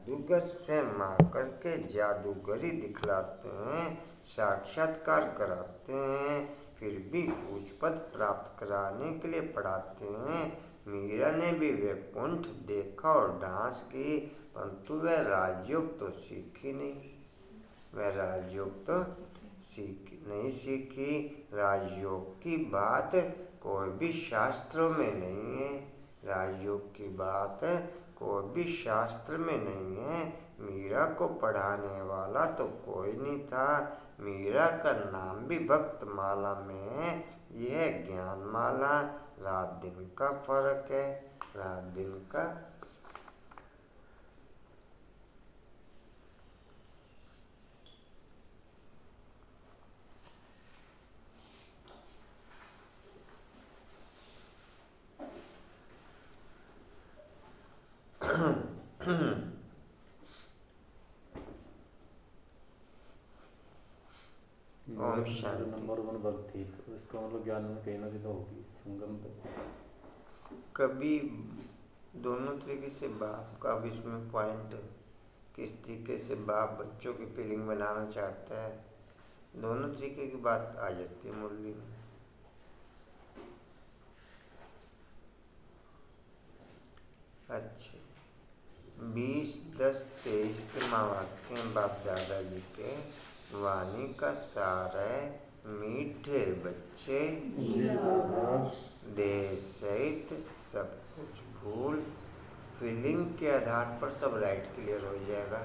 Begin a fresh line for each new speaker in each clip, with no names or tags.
जादूगर स्वयं आकर के जादूगरी दिखलाते हैं, साक्षात्कार कराते हैं, फिर भी उच्च पद प्राप्त कराने के लिए पढ़ाते हैं। मीरा ने भी वैकुंठ देखा और डांस की, परंतु वह राजयोग तो सीखी नहीं। वह राजयोग तो नहीं सीखी। राजयोग की बात कोई भी शास्त्रों में नहीं है। राजयोग की बात कोई भी शास्त्र में नहीं है। मीरा को पढ़ाने वाला तो कोई नहीं था। मीरा का नाम भी भक्त माला में है। यह ज्ञान माला। रात दिन का फर्क है। रात दिन का ओम शांति।
नंबर 1 भक्ति, तो इसका मतलब ज्ञान में कहीं ना कहीं तो होगी संगम पे।
कभी दोनों तरीके से बाप का भी इसमें पॉइंट है। किस तरीके से बाप बच्चों की फीलिंग बनाना चाहता है, दोनों तरीके की बात आ जाती है मुरली में। अच्छा, 20-10-23 के महावाक्य हैं बाप दादाजी के। वाणी का सार है, मीठे बच्चे देह सहित सब कुछ भूल। फीलिंग के आधार पर सब राइट क्लियर हो जाएगा।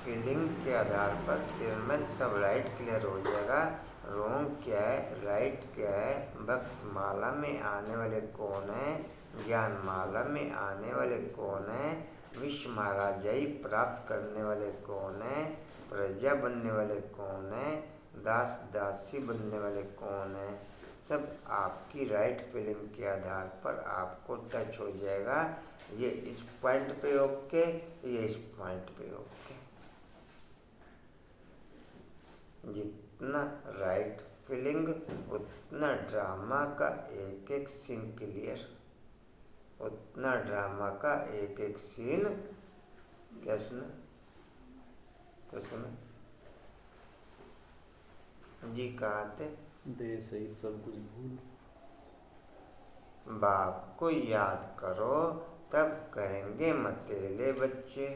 फीलिंग के आधार पर क्लियरमेंट सब राइट क्लियर हो जाएगा। रोंग क्या है, राइट क्या है, भक्त माला में आने वाले कौन है, ज्ञान माला में आने वाले कौन है, विश्व महाराजाई प्राप्त करने वाले कौन है, प्रजा बनने वाले कौन है, दास दासी बनने वाले कौन है, सब आपकी राइट फीलिंग के आधार पर आपको टच हो जाएगा। ये इस पॉइंट पे ओके, ये इस पॉइंट पे ओके। जितना राइट फीलिंग उतना ड्रामा का एक एक सीन क्लियर। उतना ड्रामा का एक एक सीन क्या सुना, जी कहा थे,
देह सहित सब कुछ भूल।
बाप को याद करो तब कहेंगे मतेले बच्चे।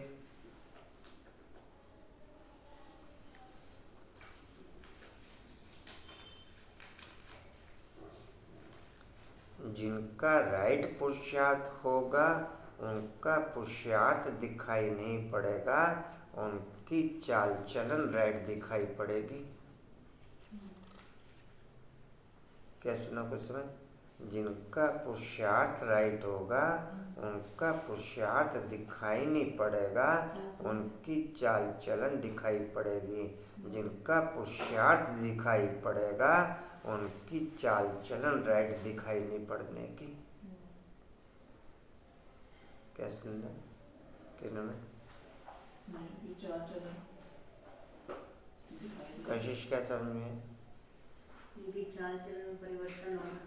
जिनका राइट पुरुषार्थ होगा उनका पुरुषार्थ दिखाई नहीं पड़ेगा, उनकी चाल चलन राइट दिखाई पड़ेगी। क्या सुना कुछ समझ? जिनका पुरुषार्थ राइट होगा उनका पुरुषार्थ दिखाई नहीं पड़ेगा, उनकी चाल चलन दिखाई पड़ेगी। जिनका पुरुषार्थ दिखाई पड़ेगा उनकी चाल चलन राइट दिखाई नहीं पड़ने की। क्या सुनना कशिश क्या समझ में?
चाल चलन में परिवर्तन होना।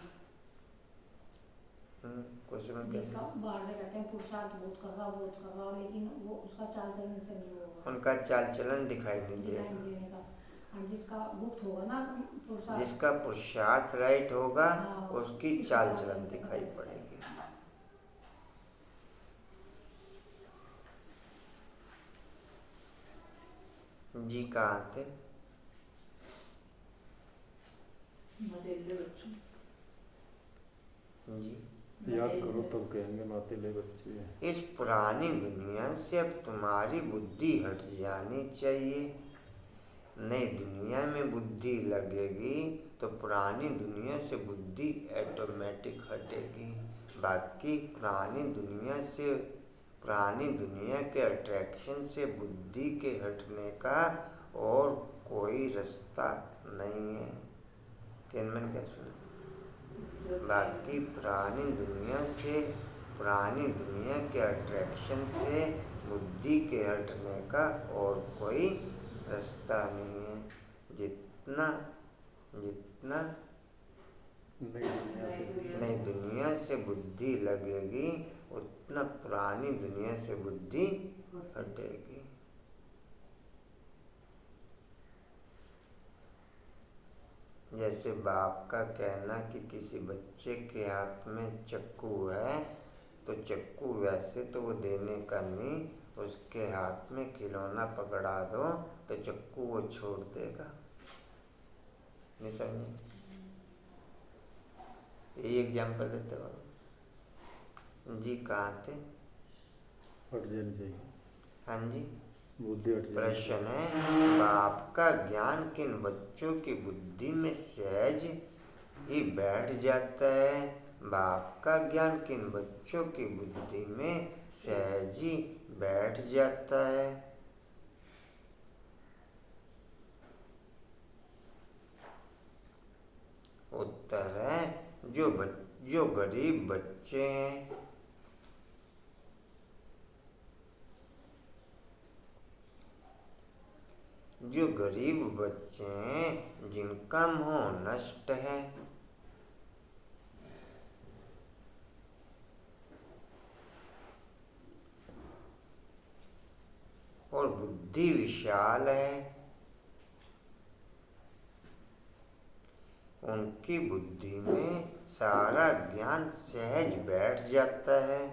क्वेश्चन कैसे?
बाहर से कहते हैं पुरुषार्थ बहुत कर रहा, लेकिन वो उसका चाल चलन से नहीं होगा।
उनका चाल चलन दिखाई नहीं देगा।
जिसका गुप्त होगा ना पुरुषार्थ,
जिसका पुरुषार्थ राइट होगा उसकी चाल चलन दिखाई पड़ेगी। जी कहाँ थे? जी
याद करो तब कहेंगे मातेले बच्चे।
इस पुरानी दुनिया से अब तुम्हारी बुद्धि हट जानी चाहिए। नई दुनिया में बुद्धि लगेगी तो पुरानी दुनिया से बुद्धि ऑटोमेटिक हटेगी। बाकी पुरानी दुनिया के अट्रैक्शन से बुद्धि के हटने का और कोई रास्ता नहीं है। किनमन क्या सुना? बाकी पुरानी दुनिया के अट्रैक्शन से बुद्धि के हटने का और कोई रास्ता नहीं है। जितना नई दुनिया से बुद्धि लगेगी उतना पुरानी दुनिया से बुद्धि हटेगी। जैसे बाप का कहना कि किसी बच्चे के हाथ में चाकू है तो चाकू वैसे तो वो देने का नहीं, उसके हाथ में खिलौना पकड़ा दो तो चाकू वो छोड़ देगा। नहीं समझे? यही एग्जाम्पल देते हो जी। कहाँ थे?
हट जानी चाहिए,
हाँ जी।
बुद्धि हट जानी
प्रश्न
चाहिए।
है, बाप का ज्ञान किन बच्चों की बुद्धि में सहज ही बैठ जाता है? बाप का ज्ञान किन बच्चों की बुद्धि में सहज ही बैठ जाता है? उत्तर है जो गरीब बच्चे हैं। जो गरीब बच्चे हैं जिनका मोह नष्ट है और बुद्धि विशाल है, उनकी बुद्धि में सारा ज्ञान सहज बैठ जाता है।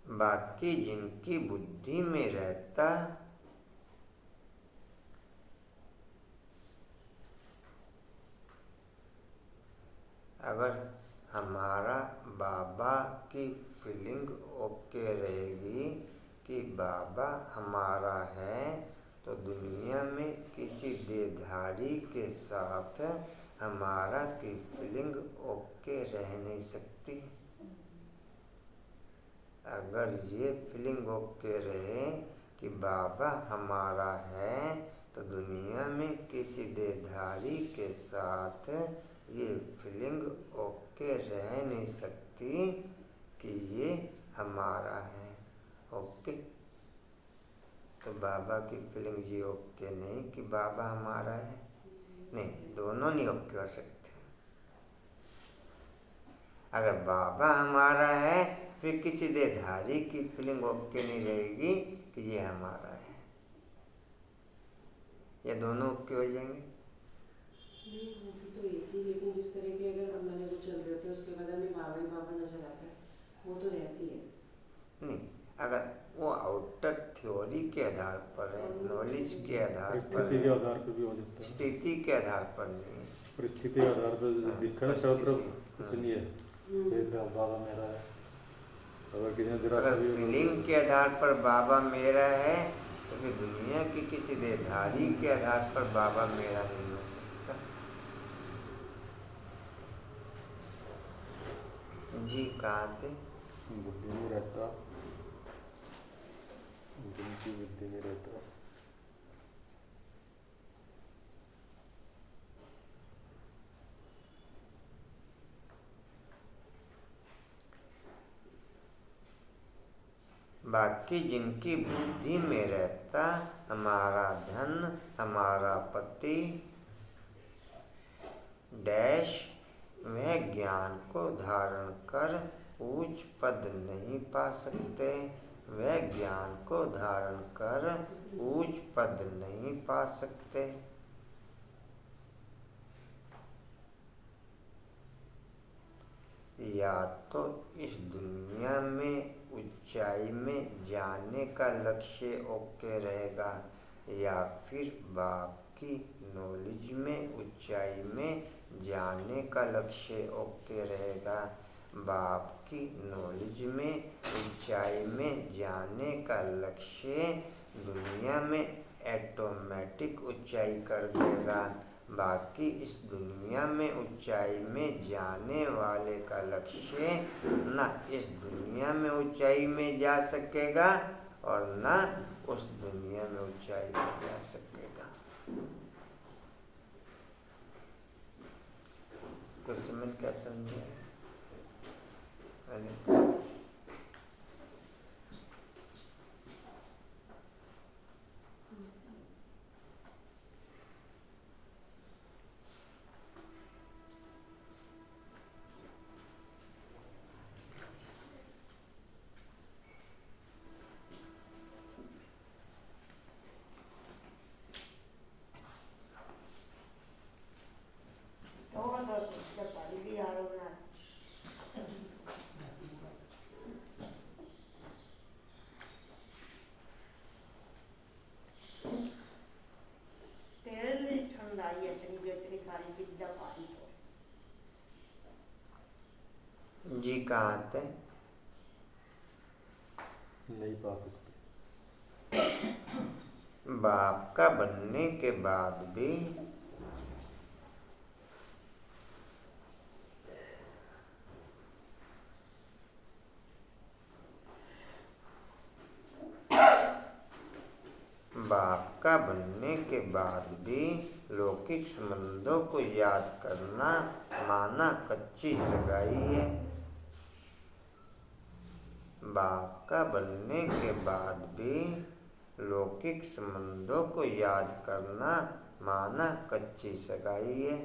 बाकी जिनकी बुद्धि में रहता अगर हमारा बाबा की फीलिंग ओके रहेगी कि बाबा हमारा है, तो दुनिया में किसी देहधारी के साथ हमारा की फीलिंग ओके रह नहीं सकती। अगर ये फीलिंग ओके रहे कि बाबा हमारा है, तो दुनिया में किसी देहधारी के साथ ये फीलिंग ओके रह नहीं सकती कि ये हमारा है। ओके, तो बाबा की फीलिंग ये ओके नहीं कि बाबा हमारा है, नहीं, दोनों नहीं ओके हो सकते। अगर बाबा हमारा है फिर किसी देहधारी की फीलिंग ओके नहीं रहेगी कि ये हमारा है। ये दोनों ओके हो जाएंगे।
तो एक ही, लेकिन जिस तरह के अगर हम मैंने वो चल रहे थे उसके बाद हमें बाबा ही बाबा नजर आता है, वो तो रहती है
नहीं, अगर वो आउटर थ्योरी के आधार पर है, नॉलेज के आधार पर,
परिस्थिति के आधार पर भी हो जाता है।
स्थिति के आधार पर नहीं।
परिस्थिति के आधार पर दिखा ना चारों तरफ कुछ नहीं है, फिर बाबा मेरा है। अगर किसी ने जरा सा
अगर
भी
फीलिंग के आधार पर बाबा मेरा है तो फिर दुनिया की किसी देहधारी के आधार पर बाबा मेरा नहीं हो सकता। जी कहाँ थे?
बुद्धि में रहता, जिनकी बुद्धि में रहता।
बाकी जिनकी बुद्धि में रहता हमारा धन, हमारा पति डैश, वह ज्ञान को धारण कर ऊंच पद नहीं पा सकते। वह ज्ञान को धारण कर ऊंच पद नहीं पा सकते। या तो इस दुनिया में ऊंचाई में जाने का लक्ष्य ओके रहेगा, या फिर बाप की नॉलेज में ऊंचाई में जाने का लक्ष्य ओके रहेगा। बाप की नॉलेज में ऊंचाई में जाने का लक्ष्य दुनिया में ऑटोमेटिक ऊंचाई कर देगा। बाकी इस दुनिया में ऊंचाई में जाने वाले का लक्ष्य न इस दुनिया में ऊंचाई में जा सकेगा और न उस दुनिया में ऊंचाई में जा सकेगा। कुछ समझ क्या समझे? जी कहाँ आते हैं?
नहीं पा सकते।
बाप का बनने के बाद भी बाप का बनने के बाद भी लौकिक संबंधों को याद करना माना कच्ची सगाई है। बाप का बनने के बाद भी लौकिक संबंधों को याद करना माना कच्ची सगाई है।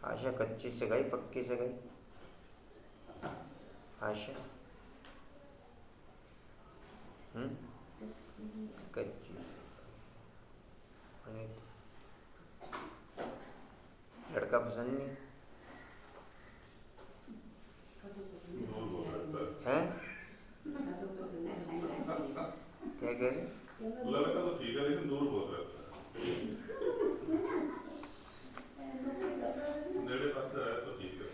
आशा, कच्ची सगाई पक्की सगाई? आशा, कच्ची सगाई। लड़का पसंद नहीं है? क्या कह रहे?
लड़का तो ठीक है लेकिन दूर बहुत रहता है। मेरे पास से आया तो ठीक है।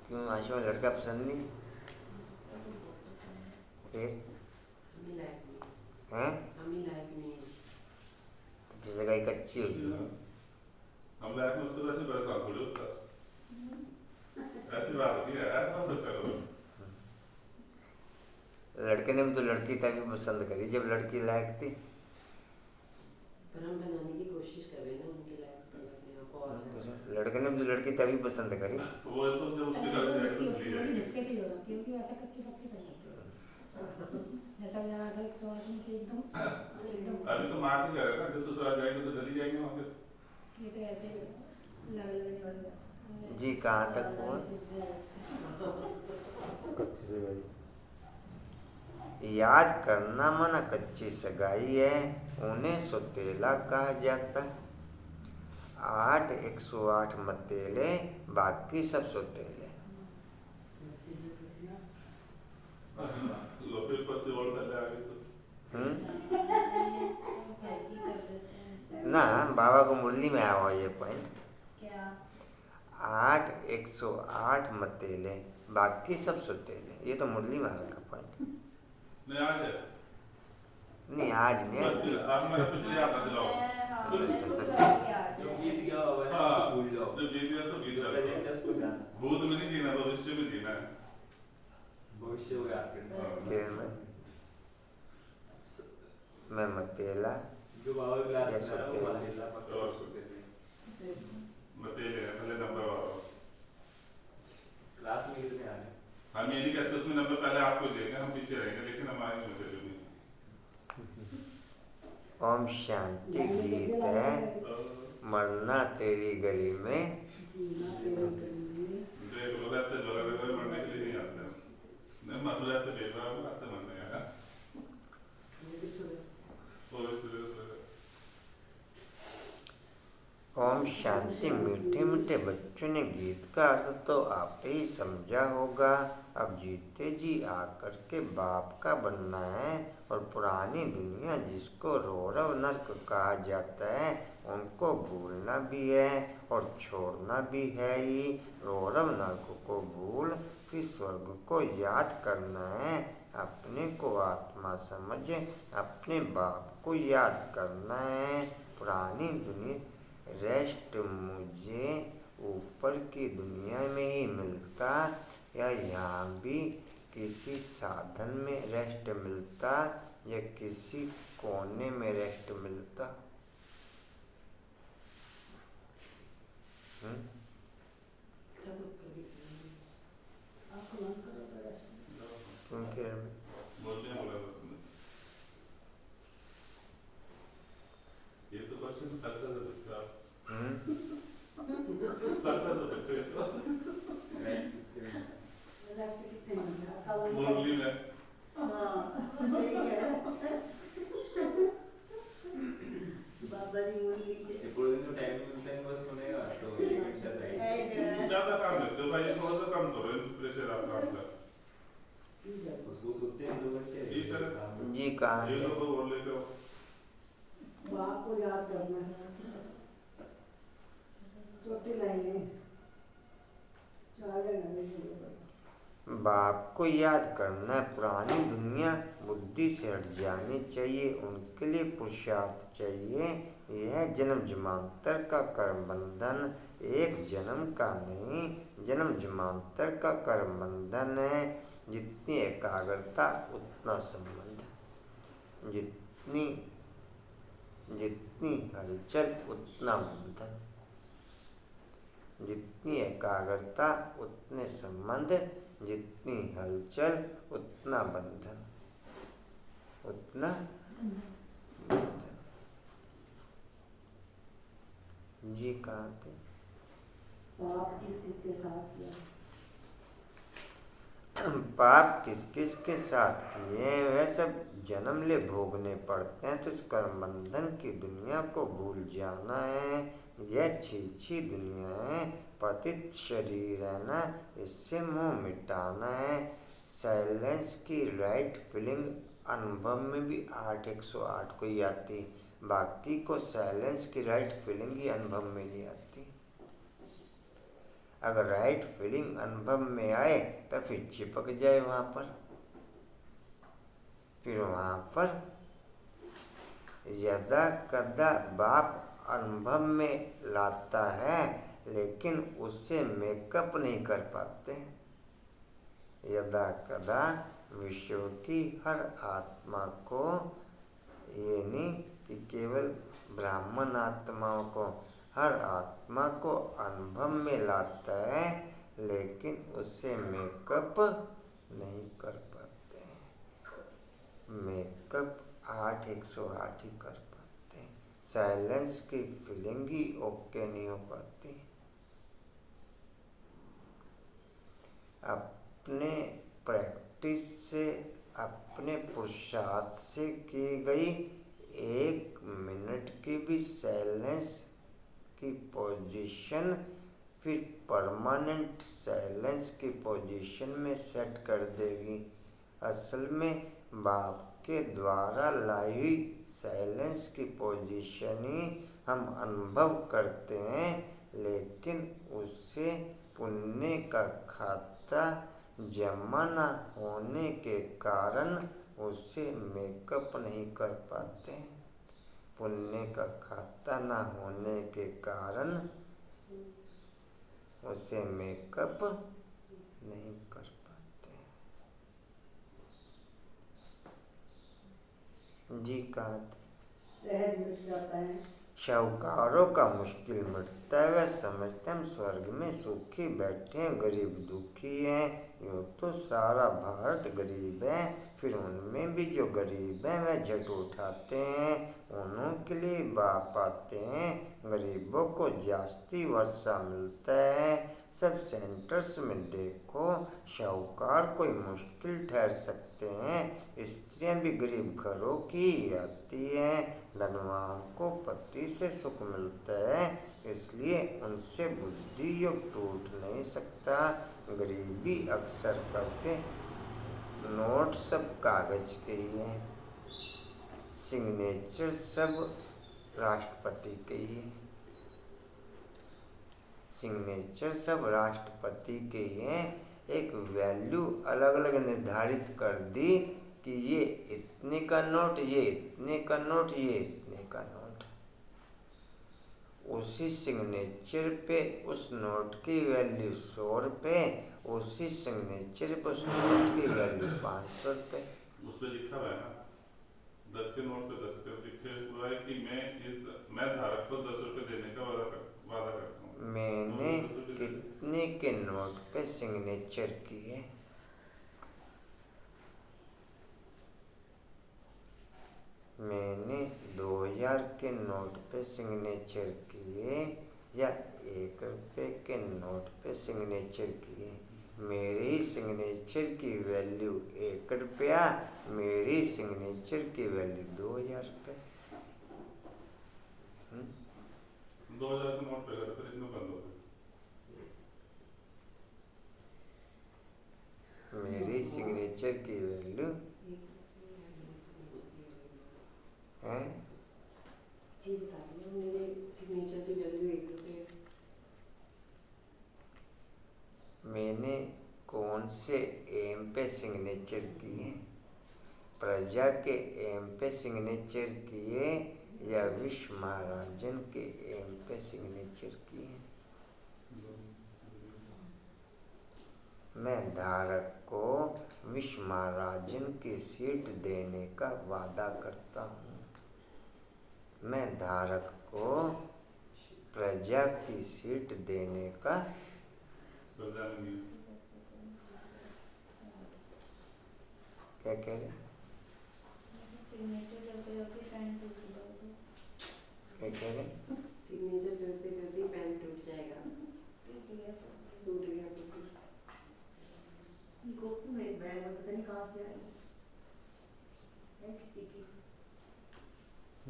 क्यों आशा में लड़का पसंद नहीं? फिर हैं? तो सगाई कच्ची हुई है।
हम लाइफ में तो वैसे परेशान थोड़ी होता ऐसी बात नहीं है यार। चलो
लड़के ने भी तो लड़की तभी पसंद करी जब लड़की लायक थी।
पर हम बनाने की कोशिश कर रहे हैं ना उनके लायक।
लड़के ने भी तो लड़की तभी पसंद करी।
वो तो जब उसके घर में
उसकी
मिली
होती
जाएगी।
झटके से ही होगा क्योंकि ऐसा कच्ची पक्की कर जाती है। ऐसा भी आठ 108 में कि एकदम
अभी तो मार के करेगा जब तो ससुराल जाएंगे तो जल्दी जाएंगे वहाँ पे।
ये तो ऐसे लगने वाली
जी कहाँ तक हुआ?
कच्ची सगाई।
याद करना माना कच्ची सगाई है। उन्हें सौतेला कहा जाता है। 8 108 मतेले, बाकी सब सौतेले।
लो फिर पत्ती और पहले आगे तो
ना बाबा को मुरली में आया हुआ ये पॉइंट।
क्या
8 108 मतेले, बाकी सब सौतेले। ये तो मुरली में आ रखा पॉइंट।
नहीं आ जाए।
नहीं आज नहीं आती।
आज मैं पिछले आता दिलाओ।
जो बीत गया हुआ है
हाँ
उसको भूल जाओ।
जो बीत गया तो बीत
जो प्रेजेंट है
गया।
उसको ध्यान
भूत में नहीं जीना भविष्य में जीना है।
भविष्य को याद करना।
फिर मैं मतेला
जो बाबा की क्लास
Yes,
में है
okay.
वो मानेला पक्का सोते थे।
मतेले हैं पहले नंबर वाला।
क्लास में कितने आ गए?
हम ये नहीं कहते उसमें नंबर पहले आपको ही देंगे हम पीछे रहेंगे लेकिन हमारे मतेले में।
ओम शांति गीत है। मरना तेरी गली में।
देख लो रहते जोरा बेटा मरने के लिए नहीं आते हैं। नहीं मर रहते बेटा आते मरने आया।
ओम शांति। मीठे मीठे बच्चों ने गीत का अर्थ तो आप ही समझा होगा। अब जीते जी आकर के बाप का बनना है और पुरानी दुनिया जिसको रौरव नर्क कहा जाता है उनको भूलना भी है और छोड़ना भी है ही। रौरव नर्क को भूल फिर स्वर्ग को याद करना है। अपने को आत्मा समझ अपने बाप को याद करना है। पुरानी दुनिया रेस्ट मुझे ऊपर की दुनिया में ही मिलता या यहाँ भी किसी साधन में रेस्ट मिलता या किसी कोने में रेस्ट मिलता? क्योंकि
बोलने बोला उसने। ये तो क्वेश्चन करता था बच्चा। करता था बच्चे मुरली में।
ये पूरे दिन जो टाइम यूज बस सुनेगा तो 1 घंटा रहेगा।
ज्यादा काम देते हो भाई थोड़ा सा कम करो प्रेशर आप काम का।
उसको सोते हैं 2 घंटे।
ठीक है।
जी कहाँ
ये
थे?
लोग बोल लेते हो।
बाप को याद करना है। चौथी लाइन है। सारे नए हुए।
बाप को याद करना है। पुरानी दुनिया बुद्धि से हट जानी चाहिए, उनके लिए पुरुषार्थ चाहिए। यह जन्म जन्मांतर का कर्म बंधन, एक जन्म का नहीं, जन्म जन्मांतर का कर्म बंधन है। जितनी एकाग्रता उतना संबंध, जितनी जितनी हलचल उतना बंधन, जितनी एकाग्रता उतने संबंध, जितनी हलचल उतना बंधन, उतना बंधन। जी कहाँ थे?
पाप किस किस के साथ किया?
पाप किस किस के साथ किए वह सब जन्म ले भोगने पड़ते हैं। तो इस कर्म बंधन की दुनिया को भूल जाना है। यह छी दुनिया है, पतित शरीर है ना, इससे मोह मिटाना है। साइलेंस की राइट फीलिंग अनुभव में भी 8/108 को ही आती, बाकी को साइलेंस की राइट फीलिंग ही अनुभव में नहीं आती। अगर राइट फीलिंग अनुभव में आए तो फिर चिपक जाए वहाँ पर, फिर वहाँ पर यदा कदा बाप अनुभव में लाता है, लेकिन उससे मेकअप नहीं कर पाते। यदा कदा विश्व की हर आत्मा को, ये नहीं कि केवल ब्राह्मण आत्माओं को, हर आत्मा को अनुभव में लाता है, लेकिन उससे मेकअप नहीं कर पाते। मेकअप 8/108 ही कर पाते। साइलेंस की फीलिंग ही ओके नहीं हो पाती। अपने प्रैक्टिस से, अपने पुरुषार्थ से की गई 1 मिनट की भी साइलेंस की पोजीशन फिर परमानेंट साइलेंस की पोजीशन में सेट कर देगी। असल में बाप के द्वारा लाई हुई साइलेंस की पोजीशन ही हम अनुभव करते हैं, लेकिन उससे पुण्य का खाता जमा न होने के कारण उसे मेकअप नहीं कर पाते। पुण्य का खाता न होने के कारण उसे मेकअप नहीं कर पाते। जी कहाँ थे?
सहज मिट जाता है।
शाहूकारों का मुश्किल मिटता है, वह समझते हम स्वर्ग में सुखी बैठे हैं, गरीब दुखी हैं। यूँ तो सारा भारत गरीब है, फिर उनमें भी जो गरीब हैं वह झट उठाते हैं, उन्हों के लिए बाप आते हैं। गरीबों को जास्ती वर्षा मिलता है। सब सेंटर्स में देखो, शाहूकार कोई मुश्किल ठहर सकते हैं, स्त्रियां भी गरीब घरों की आती हैं। धनवान को पति से सुख मिलता है, इसलिए उनसे बुद्धि योग टूट नहीं सकता। गरीबी अक्सर करके नोट सब कागज के ही हैं, सिग्नेचर सब राष्ट्रपति के ही हैं, सिग्नेचर सब राष्ट्रपति के ही हैं। एक वैल्यू अलग अलग निर्धारित कर दी कि ये इतने का नोट, ये इतने का नोट, ये इतने का नोट। उसी सिग्नेचर पे उस नोट की वैल्यू 100 रुपये, उसी सिग्नेचर पे उस नोट की वैल्यू 500 रुपये।
उस पर लिखा हुआ है ना, 10 के नोट पे 10 का लिखे हुआ है कि मैं धारक को 10 रुपये देने का वादा करता हूँ।
मैंने कितने के नोट पे सिग्नेचर किए? मैंने 2000 के नोट पे सिग्नेचर किए या 1 रुपये के नोट पे सिग्नेचर किए। मेरी सिग्नेचर की वैल्यू 1 रुपया, मेरी सिग्नेचर की वैल्यू 2000 रुपये।
2000 के नोट पे अगर खरीदना बंद हो
गए, मेरी सिग्नेचर की वैल्यू है,
ये बता दिया मेरे सिग्नेचर की वैल्यू 1 रुपये।
सिग्नेचर किए, प्रजा के एम पे सिग्नेचर किए या विश्व महाराजन के एम पे सिग्नेचर किए? मैं धारक को विश्व महाराजन की सीट देने का वादा करता हूँ। मैं धारक को प्रजा की सीट देने का
प्रजा में नहीं।
क्या कह रहे?
सिग्नेचर करते करते पैन टूट जाएगा।
क्या कह रहे?
सिग्नेचर करते करते पेन टूट जाएगा।
टूट गया तो
टूट गया तो फिर
इनको मेरे बैग में पता नहीं कहाँ से आई है, किसी की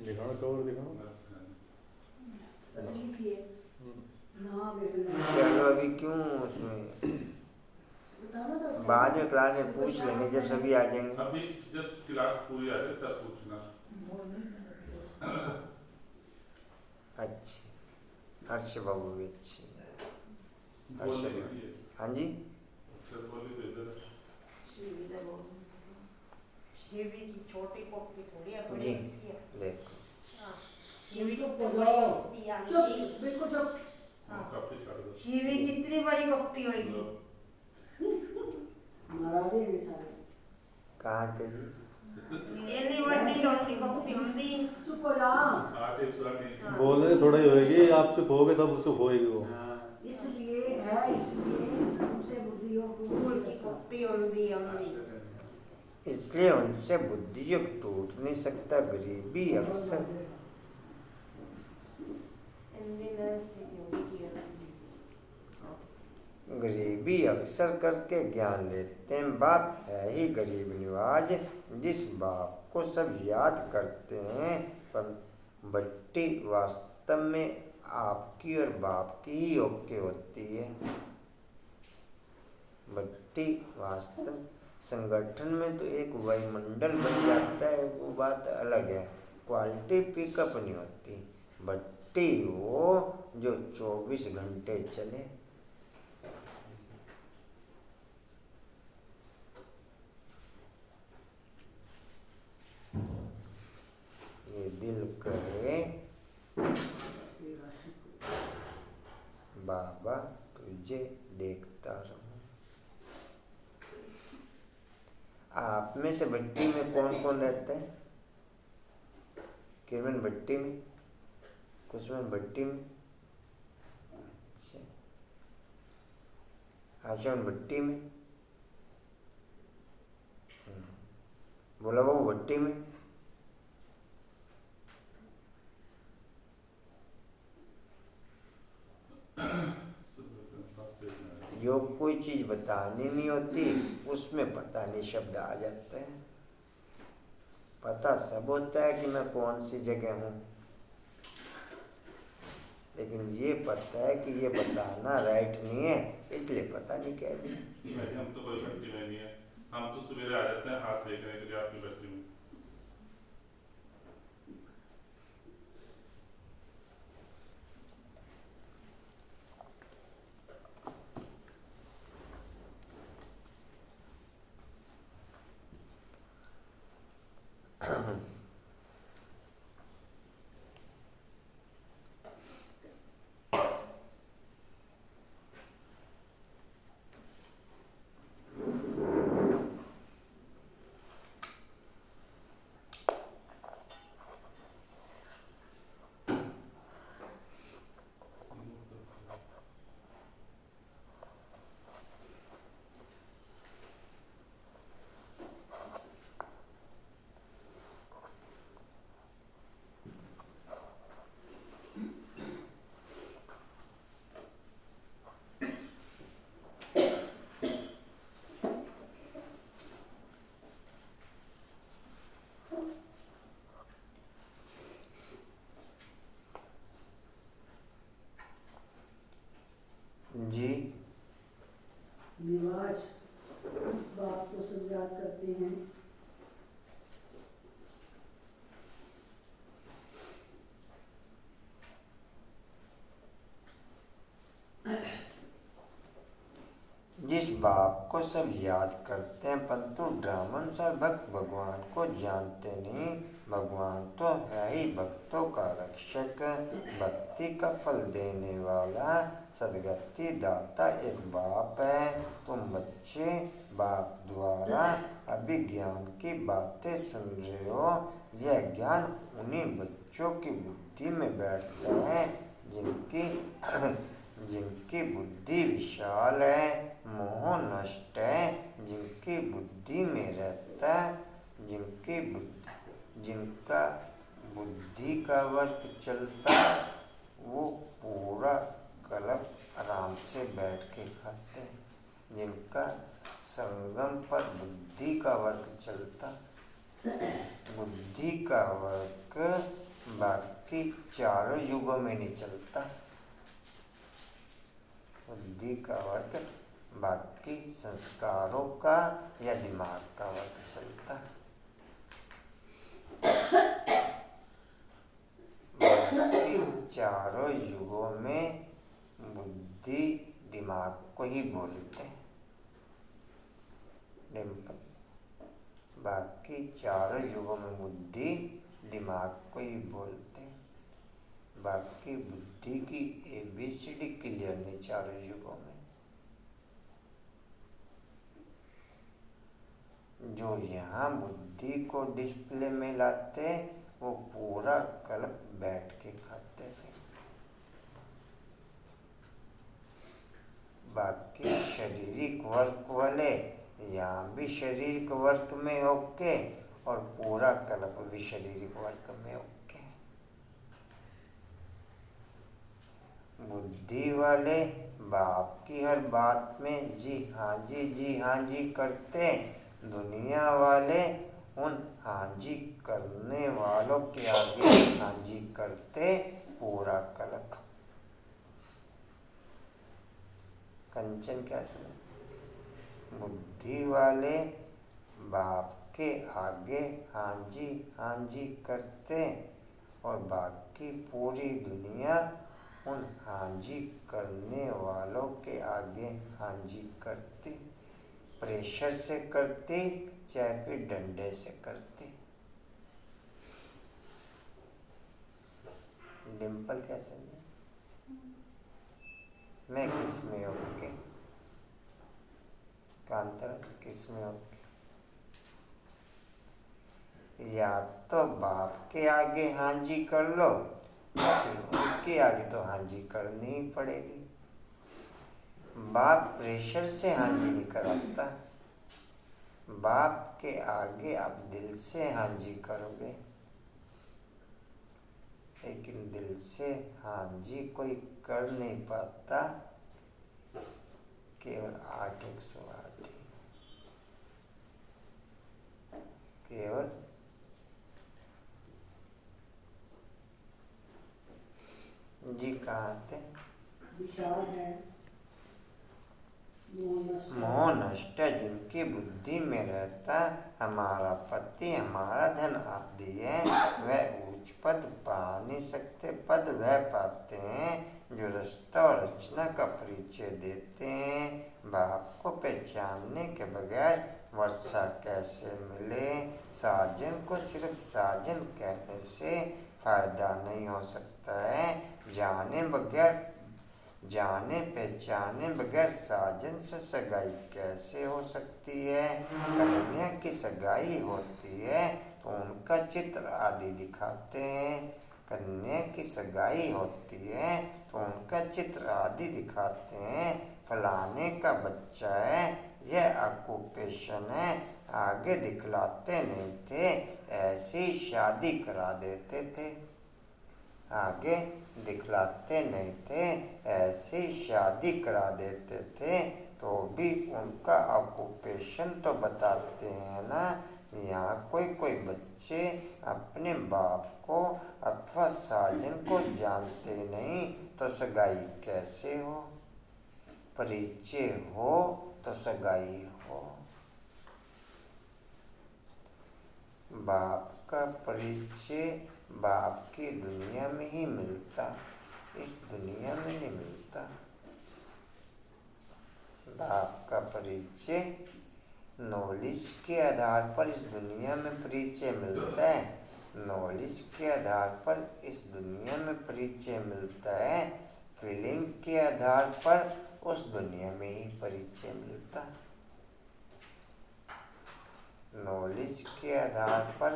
दिखाओ, कवर दिखाओ।
पतली सी है। हाँ बिल्कुल।
चलो अभी क्यों उसमें,
बताना तो
बाद में क्लास में पूछ लेंगे जब सभी आ जाएंगे।
अभी जब क्लास पूरी आ जाए तब पूछना।
अच्छी, हर्ष बाबू भी अच्छी। हर्ष
बोलने
बाबू।
की है।
हाँ जी,
सर बोली तो इधर है।
शिविदा बोल
शिवी की छोटी कॉपी थोड़ी है,
जी
बड़ी कॉपी है।
देखो
शिवी
चुप
तो
हो
बड़ी
जाओ।
होती है
चुप,
आंटी।
बिल्कुल चुप।
काफी छाड़ दो।
शिवी कितनी बड़ी कॉपी होगी?
महाराज ये मिसाल है।
कहाँ थे जी?
एनी बड़ी लंबी कॉपी होती।
चुप हो जा।
आठ एक सौ नहीं।
बोल रहे थोड़ा ही होएगी, आप चुप होगे तब चुप होएगी वो।
इसलिए है, इसलिए हमसे बुद्धियों को
फूल की कॉपी होती होगी।
इसलिए उनसे बुद्धियुक्त टूट नहीं सकता। गरीबी अक्सर गरीबी अक्सर करके ज्ञान लेते हैं। बाप है ही गरीब निवाज, जिस बाप को सब याद करते हैं, पर बट्टी वास्तव में आपकी और बाप की ही योग्य होती है। बट्टी वास्तव संगठन में तो एक वायुमंडल बन जाता है, वो बात अलग है, क्वालिटी पिकअप नहीं होती। बट्टी वो जो 24 घंटे चले। ये दिल कहे बाबा तुझे देखता रहूं। आप में से भट्टी में कौन कौन रहता है? किरमन भट्टी में, कुसुमन भट्टी में, अच्छा आशवन भट्टी में, बोला वो भट्टी में। जो कोई चीज़ बतानी नहीं होती उसमें पता नहीं शब्द आ जाते हैं। पता सब होता है कि मैं कौन सी जगह हूँ, लेकिन ये पता है कि ये बताना राइट नहीं है, इसलिए पता नहीं कह दी।
नहीं, हम तो कोई भट्टी में नहीं है। हम तो सवेरे आ जाते हैं हाथ सेकने के लिए आपकी भट्टी में।
बाप को सब याद करते हैं, परंतु ड्रामानुसार भक्त भगवान को जानते नहीं। भगवान तो है ही भक्तों का रक्षक, भक्ति का फल देने वाला, सदगति दाता एक बाप है। तुम बच्चे बाप द्वारा अभी ज्ञान की बातें सुन रहे हो। यह ज्ञान उन्हीं बच्चों की बुद्धि में बैठता है जिनकी बुद्धि विशाल है, मोह नष्ट है, जिनकी बुद्धि में रहता, जिनका बुद्धि का वर्क चलता, वो पूरा कल्प आराम से बैठ के खाते हैं। जिनका संगम पर बुद्धि का वर्क चलता, बुद्धि का वर्क बाकी चारों युगों में नहीं चलता। बुद्धि का वर्क बाकी संस्कारों का या दिमाग का वर्क चलता। बाकी चारों युगों में बुद्धि दिमाग को ही बोलते हैं। डिम्पल, बाकी चारों युगों में बुद्धि दिमाग को ही बोलते हैं। बाकी बुद्धि की ABCD क्लियर नहीं चारों युगों में। जो यहाँ बुद्धि को डिस्प्ले में लाते वो पूरा कल्प बैठ के खाते थे। बाकी शारीरिक वर्क वाले यहाँ भी शारीरिक वर्क में ओके, और पूरा कल्प भी शारीरिक वर्क में ओके। बुद्धि वाले बाप की हर बात में जी हाँ जी करते। दुनिया वाले उन हाँ जी करने वालों के आगे हाँ जी करते पूरा कल्प। कंचन क्या सुने? बुद्धि वाले बाप के आगे हाँ जी करते, और बाकी पूरी दुनिया उन हाँ जी करने वालों के आगे हाँ जी करती। प्रेशर से करती चाहे फिर डंडे से करती। डिम्पल क्या समझे? मैं किस में ओके? कांतर किस में ओके? या तो बाप के आगे हाँ जी कर लो, या फिर उनके आगे तो हाँ जी करनी ही पड़ेगी। बाप प्रेशर से हाँ जी नहीं कराता। बाप के आगे आप दिल से हाँ जी करोगे, लेकिन दिल से हाँ जी कोई कर नहीं पाता। केवल 8/108 केवल जी कहाँ थे?
विशाल है,
मोह नष्ट है, जिनकी बुद्धि में रहता हमारा पति हमारा धन आदि है, वह उच्च पद पा नहीं सकते। पद वह पाते हैं जो रास्ता और रचना का परिचय देते हैं। बाप को पहचानने के बगैर वर्षा कैसे मिले? साजन को सिर्फ साजन कहने से फायदा नहीं हो सकता है। जाने पहचाने बगैर साजन से सगाई कैसे हो सकती है? कन्या की सगाई होती है तो उनका चित्र आदि दिखाते हैं। कन्या की सगाई होती है तो उनका चित्र आदि दिखाते हैं। फलाने का बच्चा है, यह ऑक्यूपेशन है, आगे दिखलाते नहीं थे, ऐसी शादी करा देते थे। आगे दिखलाते नहीं थे, ऐसी शादी करा देते थे, तो भी उनका ऑक्यूपेशन तो बताते हैं ना। यहाँ कोई बच्चे अपने बाप को अथवा साजन को जानते नहीं तो सगाई कैसे हो? परिचय हो तो सगाई हो। बाप का परिचय बाप की दुनिया में ही मिलता, इस दुनिया में नहीं मिलता। बाप का परिचय, नॉलेज के आधार पर इस दुनिया में परिचय मिलता है। नॉलेज के आधार पर इस दुनिया में परिचय मिलता है। फीलिंग के आधार पर उस दुनिया में ही परिचय मिलता। नॉलेज के आधार पर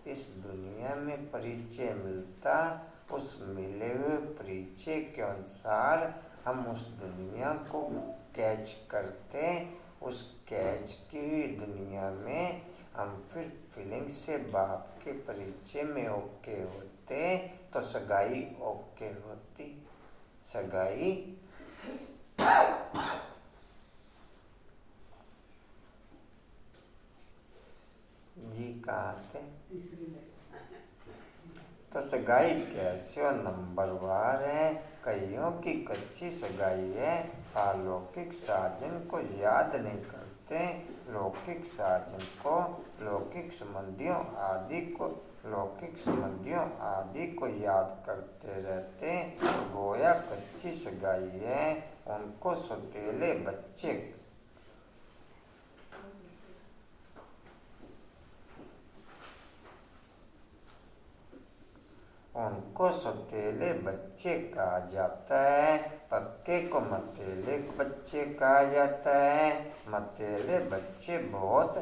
इस दुनिया में परिचय मिलता। उस मिले हुए परिचय के अनुसार हम उस दुनिया को कैच करते। उस कैच की हुई दुनिया में हम फिर फीलिंग से बाप के परिचय में ओके होते तो सगाई ओके होती। सगाई जी कहाँ थे? तो सगाई कैसे और नंबरवार है। कईयों की कच्ची सगाई है। अलौकिक साजन को याद नहीं करते। लौकिक साजन को, लौकिक संबंधियों आदि को याद करते रहते। तो गोया कच्ची सगाई है। उनको सौतेले बच्चे कहा जाता है। पक्के को मतेले बच्चे कहा जाता है। मतेले बच्चे बहुत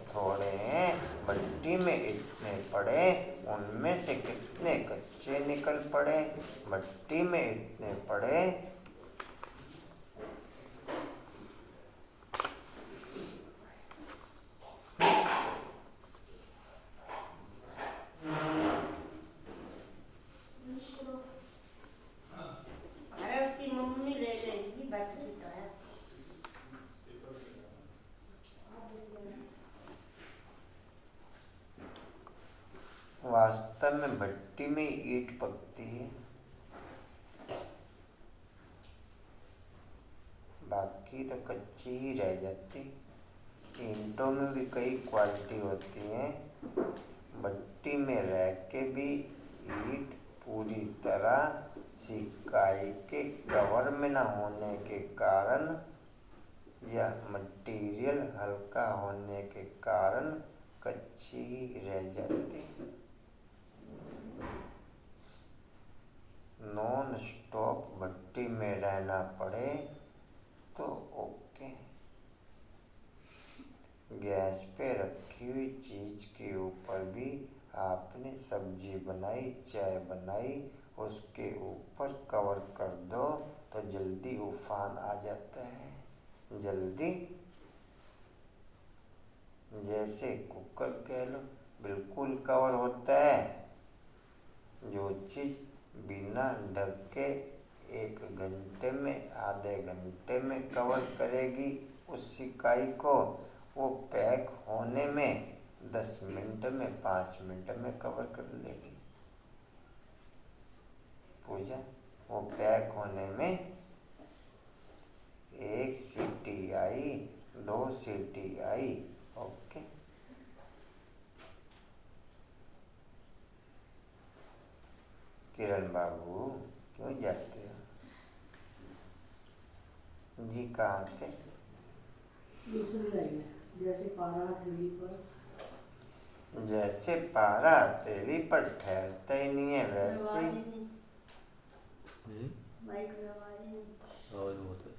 थोड़े हैं। भट्टी में इतने पड़े, उनमें से कितने कच्चे निकल पड़े। भट्टी में इतने पड़े,
अरे उसकी मम्मी ले लेगी, बच्ची तो है।
वास्तव में भट्टी में ईंट पकती है। बाकी तो कच्ची ही रह जाती। ईंटों में भी कई क्वालिटी होती हैं। भट्टी में रह के भी ईंट पूरी तरह सिकाई के कवर में न होने के कारण या मटेरियल हल्का होने के कारण कच्ची ही रह जाती। नॉन स्टॉप भट्टी में रहना पड़े तो ओके। गैस पे रखी हुई चीज के ऊपर भी आपने सब्जी बनाई, चाय बनाई, उसके ऊपर कवर कर दो तो जल्दी उफान आ जाता है। जल्दी, जैसे कुकर कह लो, बिल्कुल कवर होता है। जो चीज बिना ढक के 1 घंटे में, आधे घंटे में कवर करेगी उस सिकाई को, वो पैक होने में 10 मिनट में, 5 मिनट में कवर कर लेगी। पूजा, वो पैक होने में 1 सीटी आई, 2 सीटी आई, ओके। किरण बाबू क्यों जाते हो? जी कहाँ थे?
दूसरी लाइन है, जैसे पारा हथेली पर,
जैसे पारा हथेली पर ठहरता ही नहीं है, वैसे
माइक में आवाज ही नहीं।
आवाज बहुत है।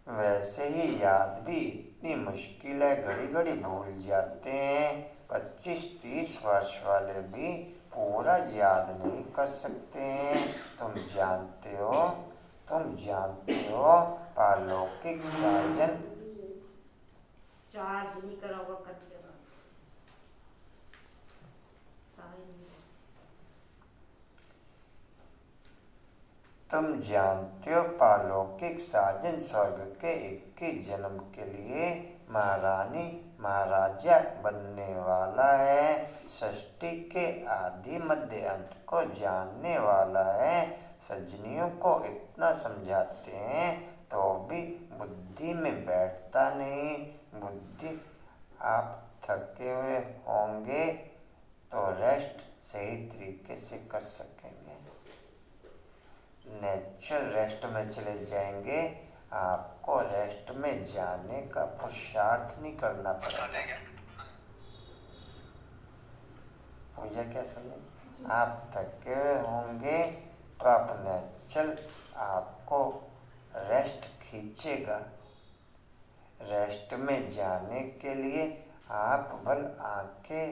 वैसे ही याद भी इतनी मुश्किल है, घड़ी घड़ी भूल जाते हैं। 25-30 वर्ष वाले भी पूरा याद नहीं कर सकते हैं। तुम जानते हो पारलौकिक साजन
चार्ज नहीं करा होगा कच्चे का। सारे नहीं।
तुम जानते हो पारलौकिक साजन स्वर्ग के 21 जन्म के लिए महारानी महाराजा बनने वाला है। सृष्टि के आदि मध्य अंत को जानने वाला है। सजनियों को इतना समझाते हैं तो भी बुद्धि में बैठता नहीं। बुद्धि, आप थके हुए होंगे तो रेस्ट सही तरीके से कर सकेंगे। नेचुरल रेस्ट में चले जाएंगे, आपको रेस्ट में जाने का पुरुषार्थ नहीं करना पड़ेगा। पूजा क्या समझे? आप थके हुए होंगे तो आप नेचुरल आपको रेस्ट खींचेगा। रेस्ट में जाने के लिए आप भल आंखें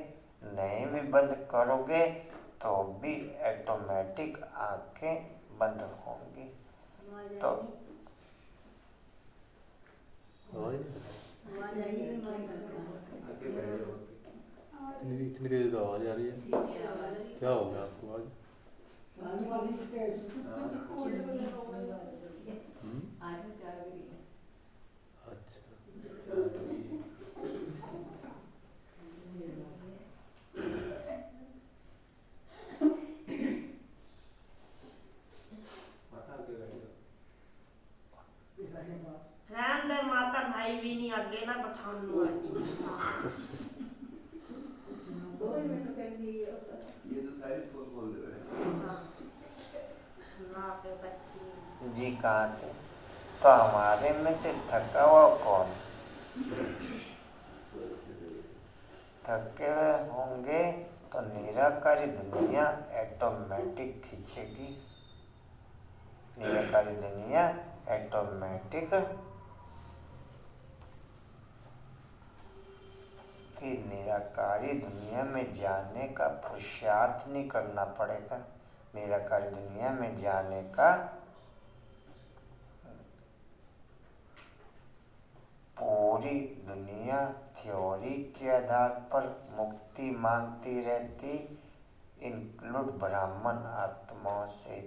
नहीं भी बंद करोगे तो भी ऑटोमेटिक आंखें बंद होंगी। तो
आवाज आई है माइक
आके बैठ जाओ।
इतनी देर तो आवाज आ रही है, क्या हो गया आपको आज? अच्छा,
अंदर माता भाई भी नहीं आगे ना पठान लो
ये तो सारी फोन बोल दे रहे
ना पे बच्ची
जी कहाँ थे? तो हमारे में से थका हुआ कौन? थके हुए होंगे तो निराकारी दुनिया ऑटोमेटिक खींचेगी। निराकारी दुनिया ऑटोमेटिक फिर निराकारी दुनिया में जाने का पुरुषार्थ नहीं करना पड़ेगा। निराकारी दुनिया में जाने का पूरी दुनिया थ्योरी के आधार पर मुक्ति मांगती रहती, इंक्लूड ब्राह्मण आत्माओं से।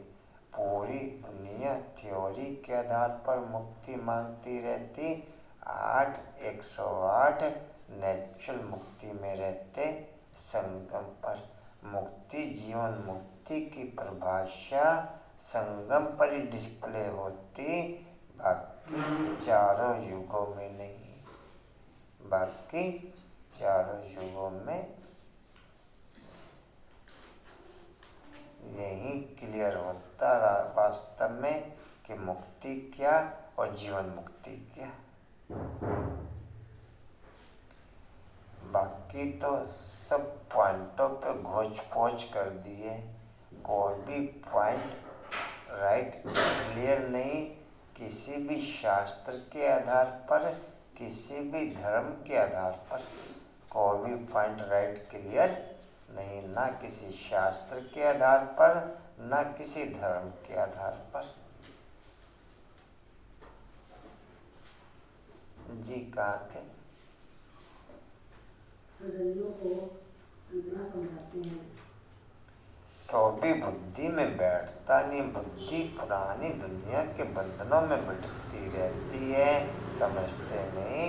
पूरी दुनिया थ्योरी के आधार पर मुक्ति मांगती रहती। 108 नेचुरल मुक्ति में रहते संगम पर। मुक्ति जीवन मुक्ति की परिभाषा संगम पर ही डिस्प्ले होती, बाकी चारों युगों में नहीं। बाकी चारों युगों में यही क्लियर होता वास्तव में कि मुक्ति क्या और जीवन मुक्ति क्या। बाकी तो सब पॉइंटों पे घोच पोच कर दिए, कोई भी पॉइंट राइट क्लियर नहीं। किसी भी शास्त्र के आधार पर, किसी भी धर्म के आधार पर कोई भी पॉइंट राइट क्लियर नहीं, ना किसी शास्त्र के आधार पर, ना किसी धर्म के आधार पर। जी कहाँ थे?
सजनियों को इतना समझाते हैं
तो भी बुद्धि में बैठता नहीं। बुद्धि पुरानी दुनिया के बंधनों में भटकती रहती है, समझते नहीं।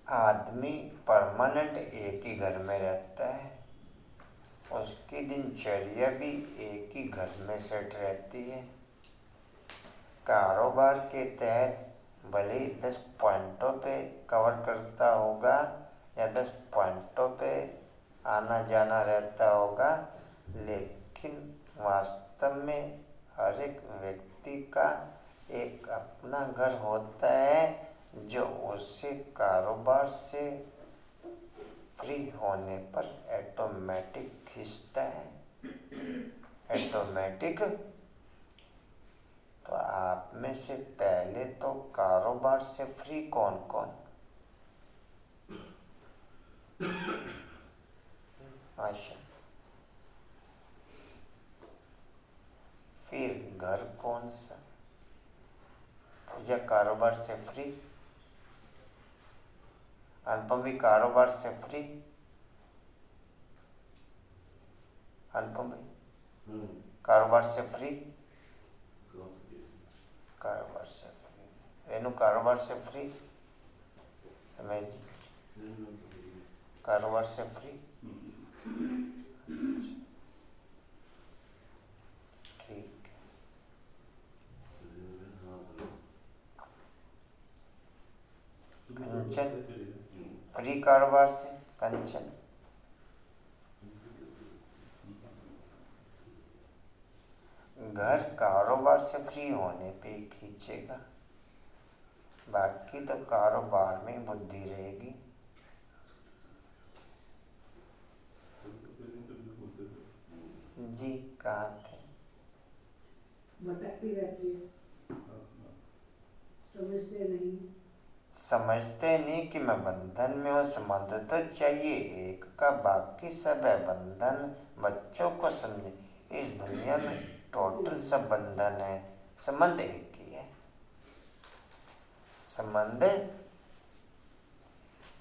आदमी परमानेंट एक ही घर में रहता है, उसकी दिनचर्या भी एक ही घर में सेट रहती है। कारोबार के तहत भले ही 10 पॉइंटों पे कवर करता होगा या 10 पॉइंटों पे आना जाना रहता होगा, लेकिन वास्तव में हर एक व्यक्ति का एक अपना घर होता है जो उसे कारोबार से फ्री होने पर ऑटोमेटिक खींचता है। ऑटोमेटिक। तो आप में से पहले तो कारोबार से फ्री कौन कौन? आशा। फिर घर कौन सा? पूजा कारोबार से फ्री। अनुपम भी कारोबार से फ्री। अनुपम भाई कारोबार से फ्री। कारोबार से फ्री। रेनू कारोबार से फ्री। रमेश जी कारोबार से फ्री। कंचन फ्री कारोबार से कंचन। घर कारोबार से फ्री होने पे ही खींचेगा, बाकी तो कारोबार में बुद्धि रहेगी। जी कहाँ थे?
भटकती रहती है, समझते नहीं।
समझते नहीं कि मैं बंधन में हूँ। संबंध तो चाहिए एक का, बाकी सब है बंधन। बच्चों को समझे इस दुनिया में टोटल सब बंधन है, संबंध एक ही है। संबंध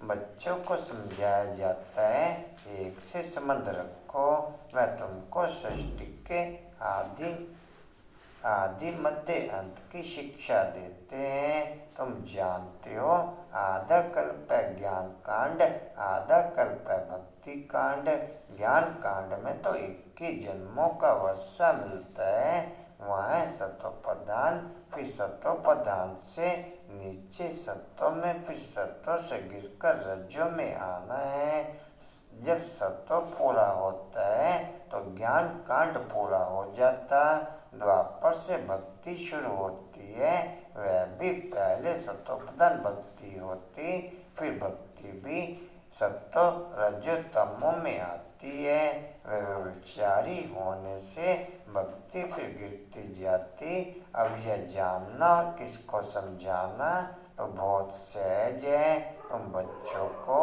बच्चों को समझाया जाता है एक से संबंध रखो। मैं तुमको सृष्टि के आदि मध्य अंत की शिक्षा देते हैं। तुम जानते हो आधा कल्प है ज्ञान कांड, आधा कल्प है भक्ति कांड। ज्ञान कांड में तो 21 जन्मों का वर्षा मिलता है, वहाँ है सतोप्रधान, फिर सतोप्रधान से नीचे सत्व में, फिर सत्व से गिरकर रज्जो में आना है। जब सत्व पूरा होता है तो ज्ञान कांड पूरा हो जाता। द्वापर से भक्ति शुरू होती है, वह भी पहले सत्वप्रधान भक्ति होती, फिर भक्ति भी सत्व रजो तमो में आती है। वह विचारी होने से भक्ति फिर गिरती जाती। अब यह जानना और किसको समझाना तो बहुत सहज है। तुम बच्चों को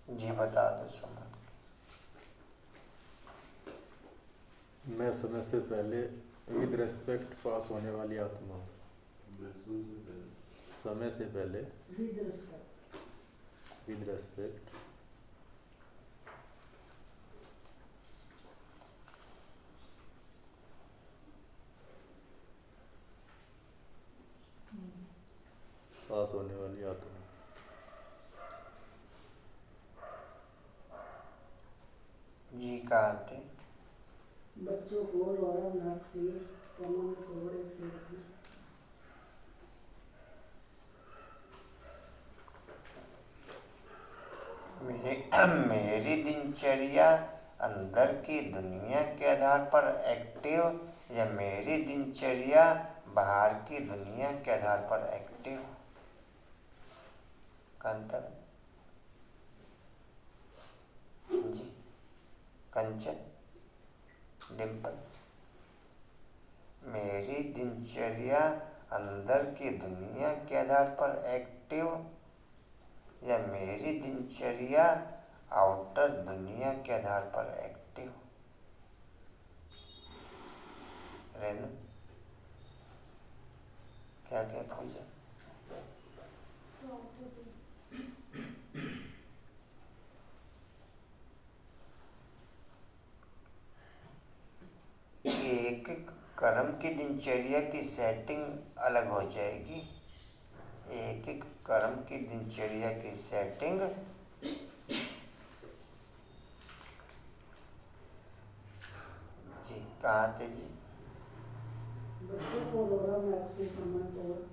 जी बता दो समझ।
मैं समय से पहले विद रेस्पेक्ट पास होने वाली आत्मा हूँ। समय से पहले विद रेस्पेक्ट पास होने वाली आत्मा।
जी कहाँ थे?
बच्चों को लोरा नाक से संबंध जोड़े से रखना।
मेरी दिनचर्या अंदर की दुनिया के आधार पर एक्टिव या मेरी दिनचर्या बाहर की दुनिया के आधार पर एक्टिव? कंचन जी, कंचन डिम्पल, मेरी दिनचर्या अंदर की दुनिया के आधार पर एक्टिव या मेरी दिनचर्या आउटर दुनिया के आधार पर एक्टिव? रेनू क्या क्या पूछा? एक कर्म की दिनचर्या की सेटिंग अलग हो जाएगी। एक एक कर्म की दिनचर्या की सेटिंग जी कहाँ थे जी?
बच्चों को लोरा नाक से संबंध और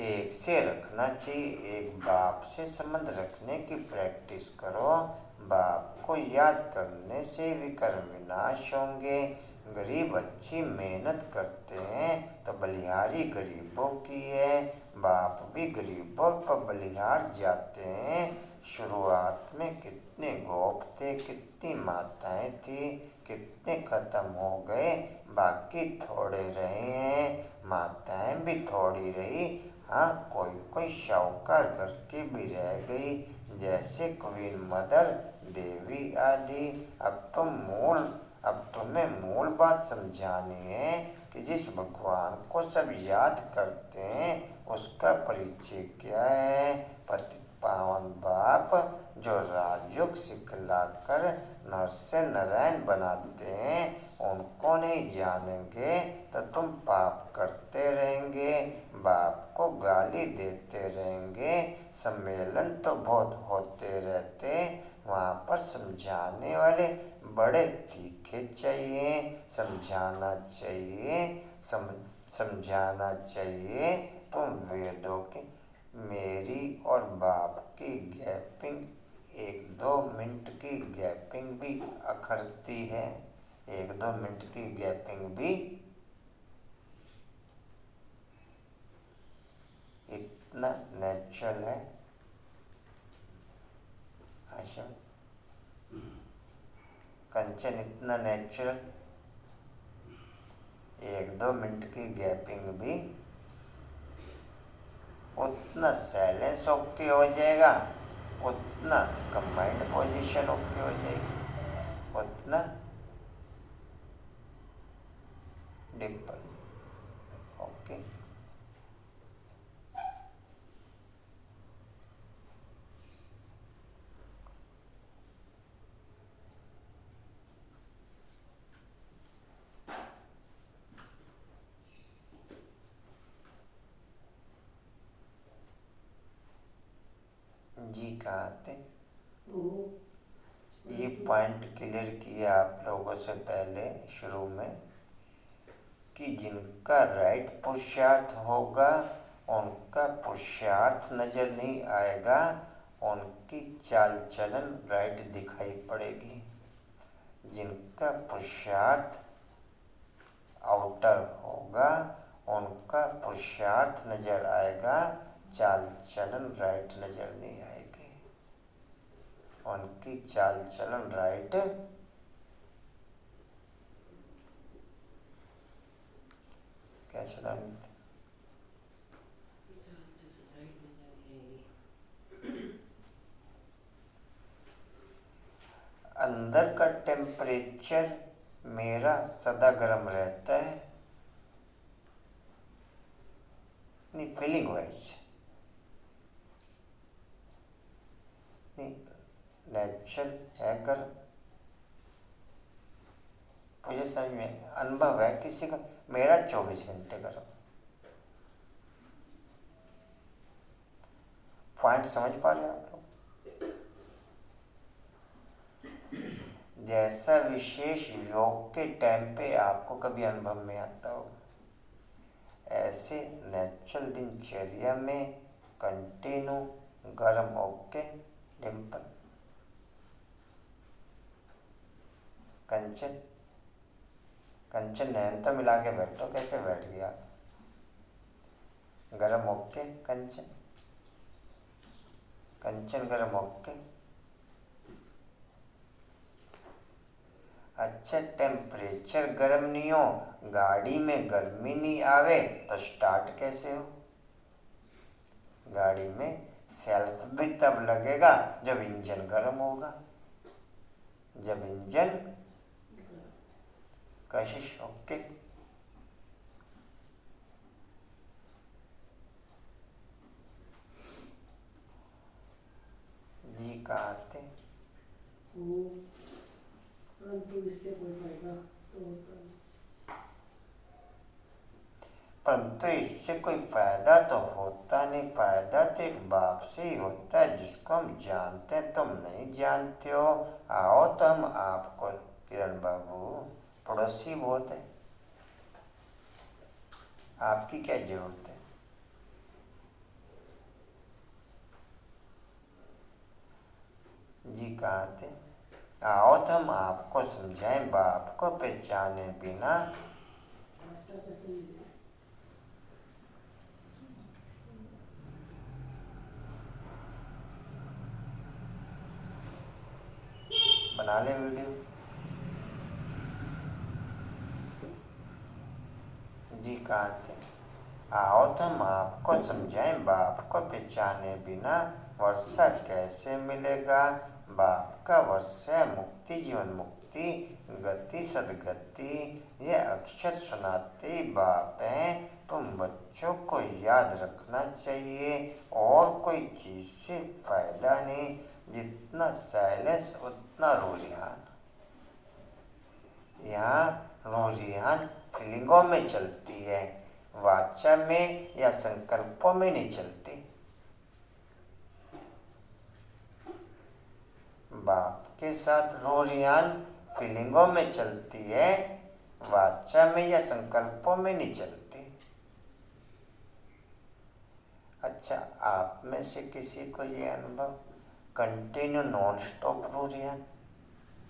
एक से रखना चाहिए। एक बाप से संबंध रखने की प्रैक्टिस करो। बाप को याद करने से भी कर्म विनाश होंगे। गरीब अच्छी मेहनत करते हैं तो बलिहारी गरीबों की है। बाप भी गरीबों पर बलिहार जाते हैं। शुरुआत में कितने गोप थे, कितनी माताएं थी, कितने खत्म हो गए, बाकी थोड़े रहे हैं। माताएं भी थोड़ी रही, हाँ कोई कोई शाहूकार घर की भी रह गई, जैसे क्वीन मदर देवी आदि। अब तुम्हें मूल बात समझानी है कि जिस भगवान को सब याद करते हैं उसका परिचय क्या है। पतित पावन बाप जो राजयोग सिखलाकर नर से नारायण बनाते हैं, उनको नहीं जानेंगे तो तुम पाप करते रहेंगे, बाप को गाली देते रहेंगे। सम्मेलन तो बहुत होते रहते, वहाँ पर समझाने वाले बड़े तीखे चाहिए, समझाना चाहिए, समझाना चाहिए। तुम वेदों की मेरी और बाप की गैपिंग 1-2 मिनट की गैपिंग भी अखरती है, 1-2 मिनट की गैपिंग भी इतना नेचुरल है। आशा कंचन इतना नेचुरल, 1-2 मिनट की गैपिंग भी उतना साइलेंस ओके हो जाएगा, उतना कंबाइंड पोजीशन ओके हो जाएगी, उतना डिम्पल ओके। जी कहाँ थे? ये पॉइंट क्लियर किया आप लोगों से पहले शुरू में कि जिनका राइट पुरुषार्थ होगा उनका पुरुषार्थ नजर नहीं आएगा, उनकी चाल चलन राइट दिखाई पड़ेगी। जिनका पुरुषार्थ आउटर होगा उनका पुरुषार्थ नजर आएगा, चाल चलन राइट नजर नहीं आएगी। उनकी चाल चलन राइट कैसे रंग अंदर का टेम्परेचर मेरा सदा गर्म रहता है, नहीं फीलिंग वाइज नहीं नेचुरल है गर्म। मुझे समझ में अनुभव है किसी का, मेरा 24 घंटे गर्म। पॉइंट समझ पा रहे हैं आप लोग? जैसा विशेष योग के टाइम पे आपको कभी अनुभव में आता होगा, ऐसे नेचुरल दिनचर्या में कंटिन्यू गर्म ओके डिम्पल। कंचन कंचन नयन तो मिला के बैठो, कैसे बैठ गया? गरम ओके कंचन, कंचन गरम ओके। अच्छा टेम्परेचर गर्म नहीं हो, गाड़ी में गर्मी नहीं आवे तो स्टार्ट कैसे हो? गाड़ी में सेल्फ भी तब लगेगा जब इंजन गर्म होगा, जब इंजन कशिश ओके। जी कहाँ थे?
परंतु इससे कोई फायदा
परंतु इससे कोई फायदा तो होता नहीं। फायदा तो एक बाप से ही होता है जिसको हम जानते हैं, तुम नहीं जानते हो। आओ तो हम आपको, किरण बाबू पड़ोसी बहुत है, आपकी क्या जरूरत है? जी कहाँ थे? आओ तो हम आपको समझाएं, बाप को पहचाने बिना बना ले वीडियो। जी कहाँ थे? आओ तो हम आपको समझाएं, बाप को पहचाने बिना वर्षा कैसे मिलेगा? बाप का वर्षा है मुक्ति, जीवन मुक्ति। स्थिति गति सदगति ये अक्षर सुनाते बाप हैं। तुम बच्चों को याद रखना चाहिए और कोई चीज़ से फायदा नहीं। जितना साइलेंस उतना रूरिहान। यहाँ रूरिहान फीलिंगों में चलती है, वाचा में या संकल्पों में नहीं चलती। बाप के साथ रूरिहान फीलिंगों में चलती है, वाचा में या संकल्पों में नहीं चलती। अच्छा, आप में से किसी को ये अनुभव कंटिन्यू नॉन स्टॉप रूरिहान?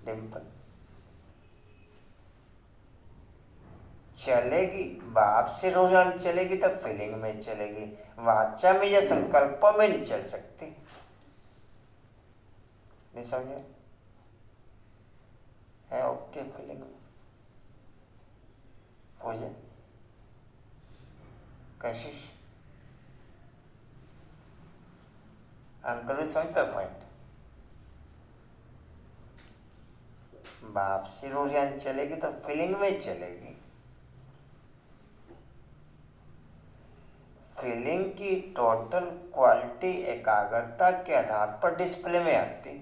डिम्पल चलेगी, बाप से रूरिहान चलेगी तब फीलिंग में चलेगी, वाचा में या संकल्पों में नहीं चल सकती। नहीं समझे? है ओके फीलिंग में पूजा कशिश अंकल भी समझ पे पॉइंट। बाप से रूरिहान चलेगी तो फीलिंग में चलेगी। फीलिंग की टोटल क्वालिटी एकाग्रता के आधार पर डिस्प्ले में आती।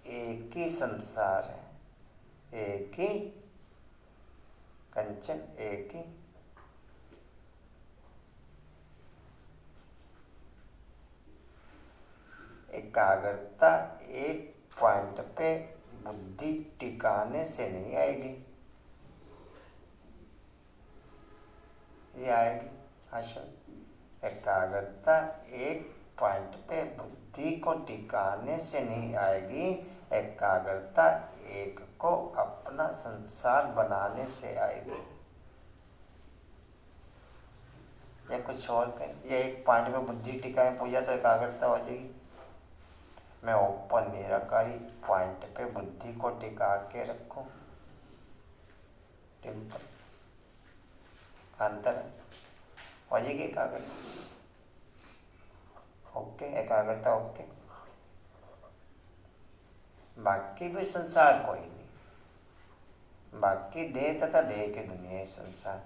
एक ही संसार है, एक ही कंचन, एक ही एकाग्रता एक पॉइंट पे बुद्धि टिकाने से नहीं आएगी। ये आएगी आशा। एकाग्रता एक पॉइंट पे बुद्धि को टिकाने से नहीं आएगी। एकाग्रता एक को अपना संसार बनाने से आएगी। या कुछ और कहें, या एक पॉइंट पे बुद्धि टिकाए पूजा तो एकाग्रता हो जाएगी। मैं ओपन निराकारी पॉइंट पे बुद्धि को टिका के रखूं। टिम्पल अंतर हो जाएगी एकाग्रता। ओके, एकाग्रता ओके। बाकी भी संसार कोई नहीं। बाकी देह तथा देह की दुनिया है संसार,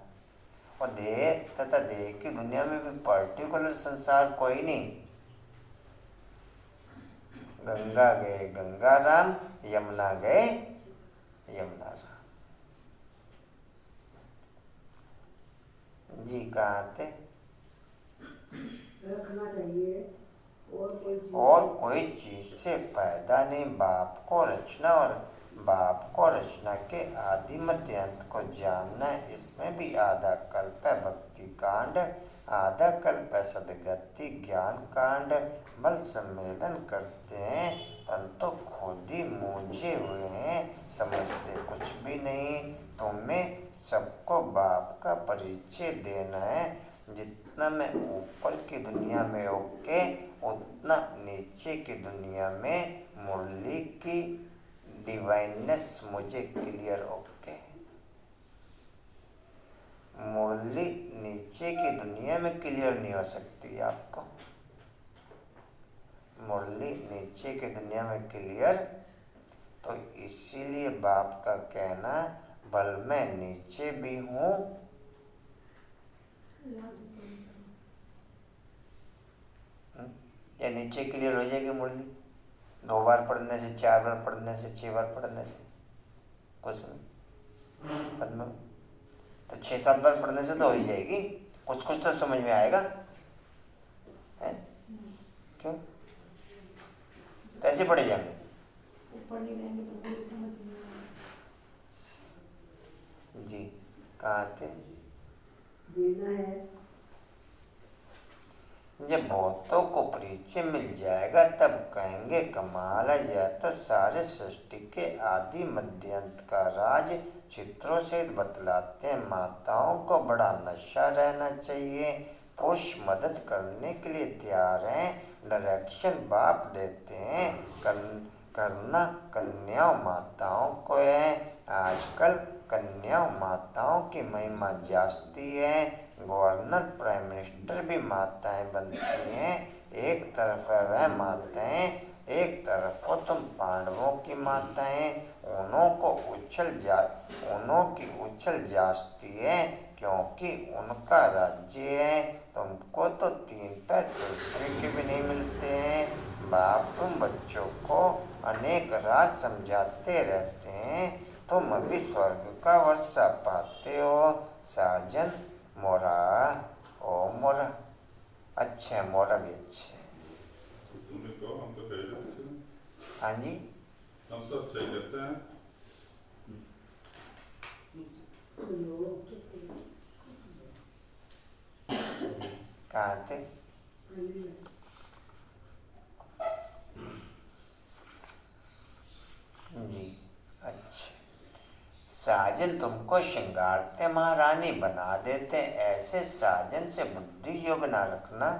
और देह तथा देह की दुनिया में भी पर्टिकुलर संसार कोई नहीं। गंगा गए गंगा राम, यमुना गए यमुना राम। जी कहाँ थे?
रखना चाहिए
और कोई चीज से फायदा नहीं। बाप को रचना और बाप को रचना के आदि मध्य अंत को जानना है। इसमें भी आधा कल्प है भक्ति कांड, आधा कल्प है सदगति ज्ञान कांड। बल सम्मेलन करते हैं परंतु खुद ही मूझे हुए हैं, समझते कुछ भी नहीं। तुम्हें सबको बाप का परिचय देना है। जितना मैं ऊपर की दुनिया में ओके, उतना नीचे की दुनिया में मुरली की डिवाइननेस मुझे क्लियर ओके। मुरली नीचे की दुनिया में क्लियर नहीं हो सकती आपको। मुरली नीचे की दुनिया में क्लियर, तो इसीलिए बाप का कहना बल मैं नीचे भी हूँ। या नीचे क्लियर हो जाएगी मुरली 2 बार पढ़ने से, 4 बार पढ़ने से, 6 बार पढ़ने से कुछ नहीं पद्म। तो 6-7 बार पढ़ने से तो हो ही जाएगी, कुछ कुछ तो समझ में आएगा है? क्यों? तो ऐसे पढ़े जाएंगे,
ऊपर नहीं रहेंगे तो कोई समझ नहीं आएगा।
जी कहाँ थे?
देना है।
जब बहुतों को परिचय मिल जाएगा तब कहेंगे कमाल है। यह तो सारे सृष्टि के आदि मध्यांत का राज चित्रों से बतलाते हैं। माताओं को बड़ा नशा रहना चाहिए। पुरुष मदद करने के लिए तैयार हैं, डायरेक्शन बाप देते हैं। करना कन्याओं माताओं को है। आजकल कन्याओं माताओं की महिमा जास्ती है। गवर्नर प्राइम मिनिस्टर भी माताएं बनती हैं। एक तरफ है वह माताएं एक तरफ हो तुम पांडवों की माताएं, उन्हों की उछल जाचती है, क्योंकि उनका राज्य है। तुमको तो 3 पैर पृथ्वी के भी नहीं मिलते हैं। बाप तुम बच्चों को अनेक राज समझाते रहते हैं, तुम अभी स्वर्ग का वर्षा पाते हो। साजन मोरा ओ मोरा, अच्छे मोरा भी अच्छे।
तुमने कहो, हम तो कह रहे थे।
हाँ जी,
हम तो अच्छा ही करते हैं।
कहाँ थे? जी अच्छा। साजन तुमको श्रृंगारते महारानी बना देते, ऐसे साजन से बुद्धि योग ना रखना।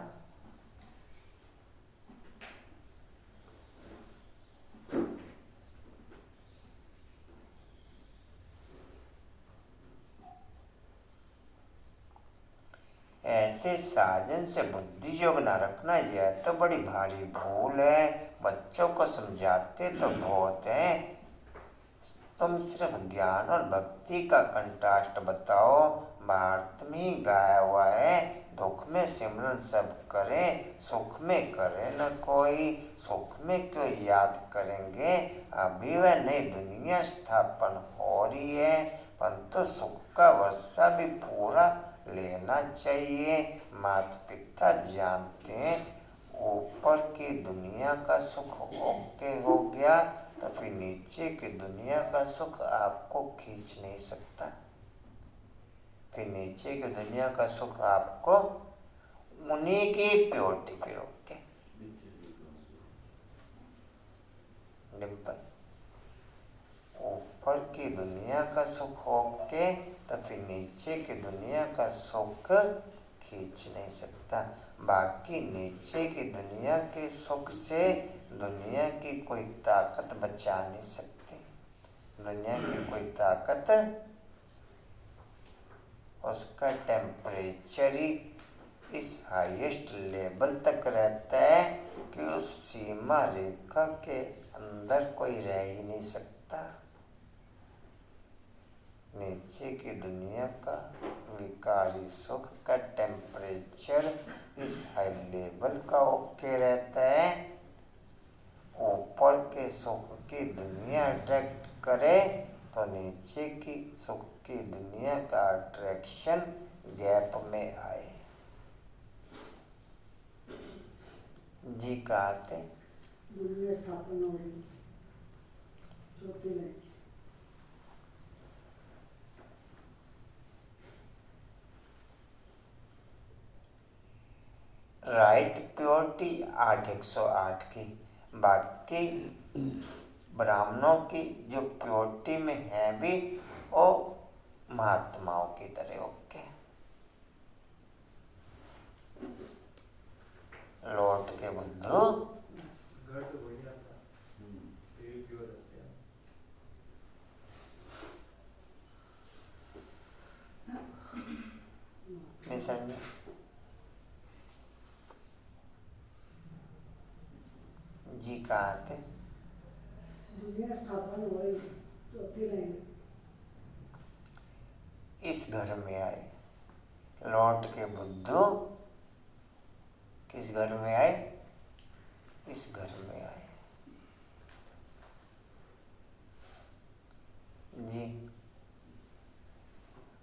ऐसे साजन से बुद्धि योग न रखना, यह तो बड़ी भारी भूल है। बच्चों को समझाते तो बहुत है, तुम सिर्फ ज्ञान और भक्ति का कंट्रास्ट बताओ। भारत में ही गाया हुआ है, दुख में सिमरन सब करे, सुख में करे न कोई। सुख में क्यों याद करेंगे, अभी वह नई दुनिया स्थापन हो रही है। परंतु सुख का वर्षा भी पूरा लेना चाहिए। माता पिता जानते हैं ऊपर की दुनिया का सुख ओके हो गया तो फिर नीचे की दुनिया का सुख आपको खींच नहीं सकता। फिर नीचे की दुनिया का सुख आपको उन्हीं की प्योरिटी फिर ओके। डिम्पल, ऊपर की दुनिया का सुख ओके तो फिर नीचे की दुनिया का सुख खींच नहीं सकता। बाकी नीचे की दुनिया के सुख से दुनिया की कोई ताकत बचा नहीं सकती। दुनिया की कोई ताकत, उसका टेम्परेचर ही इस हाईएस्ट लेवल तक रहता है कि उस सीमा रेखा के अंदर कोई रह ही नहीं सकता। नीचे की दुनिया का विकारी सुख का टेम्परेचर इस हाई लेवल का ओके रहता है। ऊपर के सुख की दुनिया अट्रैक्ट करे तो नीचे की सुख की दुनिया का अट्रैक्शन गैप में आए। जी कहा थे?
दुनिया स्थापन हो रही चौथी लाइन।
राइट प्योरिटी 8:108 की। बाकी ब्राह्मणों की जो प्योरिटी में है भी वो महात्माओं की तरह ओके। लौट के बुद्धू
घर तो बढ़िया था, तेल प्योर रहते हैं।
नहीं समझे? जी कहाँ थे?
दुनिया स्थापन हो रही चौथी लाइन।
इस घर में आए। लौट के बुद्धू किस घर में आए? इस घर में आए। जी,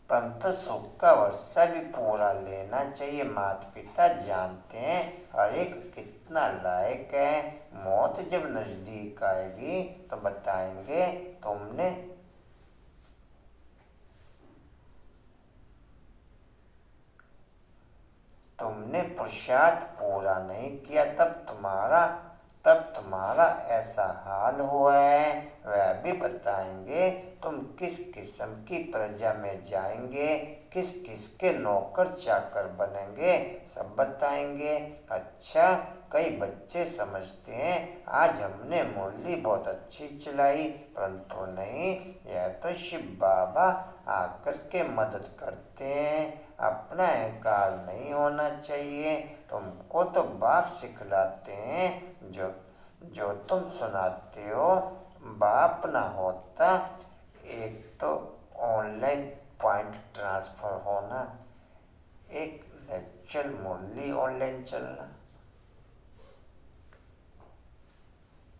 परंतु सुख का वर्षा भी पूरा लेना चाहिए। माता पिता जानते हैं हर एक कितना लायक है। मौत जब नजदीक आएगी तो बताएंगे तुमने पुरुषार्थ पूरा नहीं किया, तब तुम्हारा ऐसा हाल हुआ है। वह भी बताएंगे तुम किस किस्म की प्रजा में जाएंगे, किस किस के नौकर चाकर बनेंगे, सब बताएंगे। अच्छा, कई बच्चे समझते हैं आज हमने मुरली बहुत अच्छी चलाई, परंतु नहीं, यह तो शिव बाबा आकर के मदद करते हैं। अपना अहंकार नहीं होना चाहिए। तुमको तो बाप सिखलाते हैं जो तुम सुनाते हो बाप ना होता, एक तो ऑनलाइन पॉइंट ट्रांसफर होना, एक नेचुरल मुरली ऑनलाइन चलना,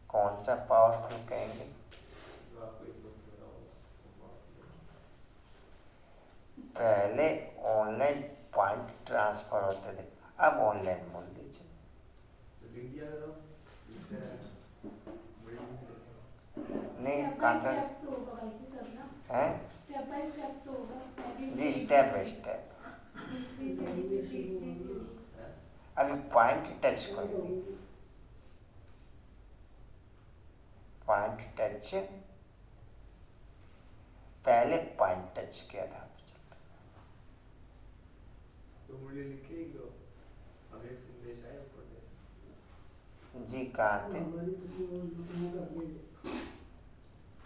कौन सा पावरफुल कहेंगे?
तो आपको इस वक्त पता होगा।
पहले ऑनलाइन पॉइंट ट्रांसफर होते थे, अब ऑनलाइन मुरली चल।
तो लिख दिया करो, लिखते रहना। बड़ी लिख लेते हैं।
नहीं
स्टेप बाय
कॉन्फ्रेंस
स्टेप तो होगा भाई जी सब ना,
है
स्टेप बाय स्टेप तो होगा, पहली
जी,
सीढ़ी,
स्टेप बाय स्टेप।
दूसरी सीढ़ी, फिर तीसरी सीढ़ी।
अभी पॉइंट टच कोई नहीं, पॉइंट टच पहले पॉइंट टच किया था।
तो मुझे लिखे ही दो, अब एक संदेश आया ऊपर से।
जी कहाँ थे?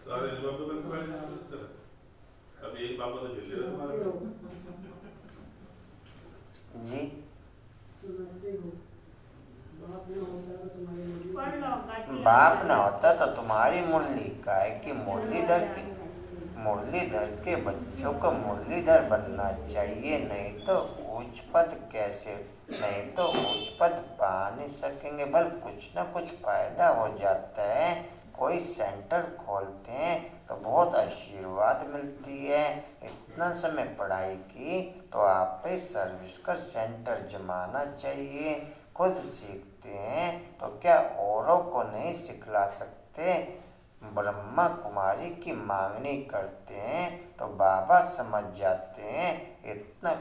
सारे जवाब तो करके बैठ जाना इस तरह। अब यही पापा तो झेल रहे तुम्हारे।
जी
पढ़ लो गाठी
बाप ना होता तो तुम्हारी मुरली का है कि मुरलीधर के बच्चों को मुरलीधर बनना चाहिए, नहीं तो उच्च पद कैसे, नहीं तो उच्च पद पा नहीं सकेंगे। बल कुछ ना कुछ फायदा हो जाता है, कोई सेंटर खोलते हैं तो बहुत आशीर्वाद मिलती है। इतना समय पढ़ाई की तो आप पे सर्विस का सेंटर जमाना चाहिए। खुद सीखते हैं तो क्या औरों को नहीं सिखला सकते? ब्रह्मा कुमारी की मांगनी करते हैं तो बाबा समझ जाते हैं। इतना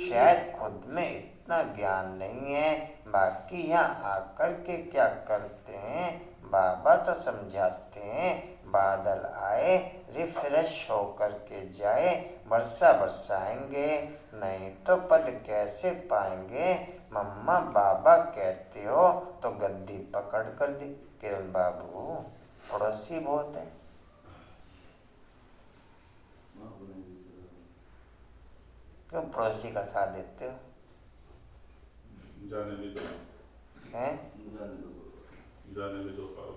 शायद खुद में इतना ज्ञान नहीं है, बाकी यहाँ आकर के क्या करते हैं बाबा तो समझाते हैं। बादल आए रिफ्रेश होकर के जाए, वर्षा बरसाएंगे, नहीं तो पद कैसे पाएंगे? मम्मा बाबा कहते हो तो गद्दी पकड़ कर दी। किरण बाबू पड़ोसी बहुत है। क्यों पड़ोसी का साथ देते हो?
जाने भी दो,
हैं?
जाने भी दो पाओ।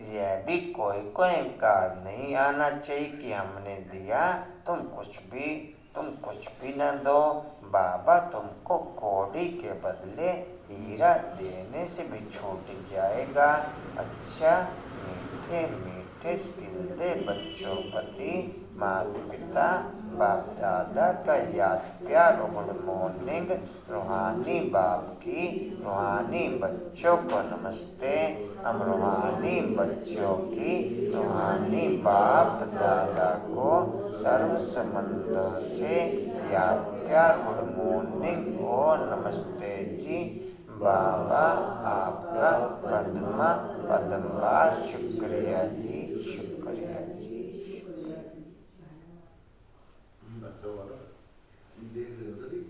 यह भी कोई को इनकार नहीं आना चाहिए कि हमने दिया, तुम कुछ भी न दो, बाबा तुमको कौड़ी के बदले हीरा देने से भी छूट जाएगा। अच्छा मीठे मीठे स्किल्दे बच्चों प्रति माता पिता बाप दादा का याद प्यार। गुड मॉर्निंग रूहानी बाप की रूहानी बच्चों को नमस्ते। हम रूहानी बच्चों की रूहानी बाप दादा को सर्व संबंधों से याद प्यार। गुड मॉर्निंग और नमस्ते जी। बाबा आपका पद्मबार शुक्रिया जी, शुक्रिया जी।
अच्छा वाला
देख रहे हो तभी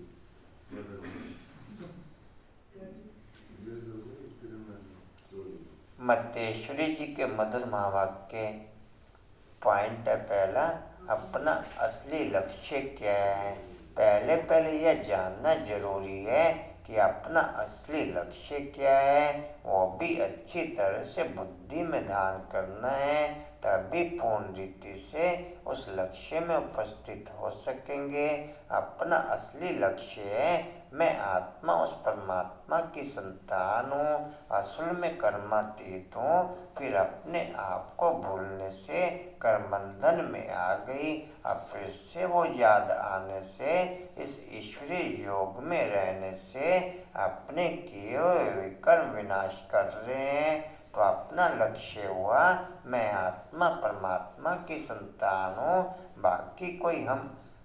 मतेश्वरी जी के मधुर महावाक्य पॉइंट है पहला, अपना असली लक्ष्य क्या है। पहले यह जानना जरूरी है कि अपना असली लक्ष्य क्या है, वो भी अच्छी तरह से बुद्धि में ध्यान करना है, तभी पूर्ण रीति से उस लक्ष्य में उपस्थित हो सकेंगे। अपना असली लक्ष्य है मैं आत्मा उस परमात्मा की संतान हूँ, असल में कर्मातीत हूँ। फिर अपने आप को भूलने से कर्मबंधन में आ गई, अब फिर से वो याद आने से, इस ईश्वरीय योग में रहने से अपने किए हुए विकर्म विनाश कर रहे हैं। तो अपना लक्ष्य हुआ मैं आत्मा परमात्मा की संतान हूँ, बाकी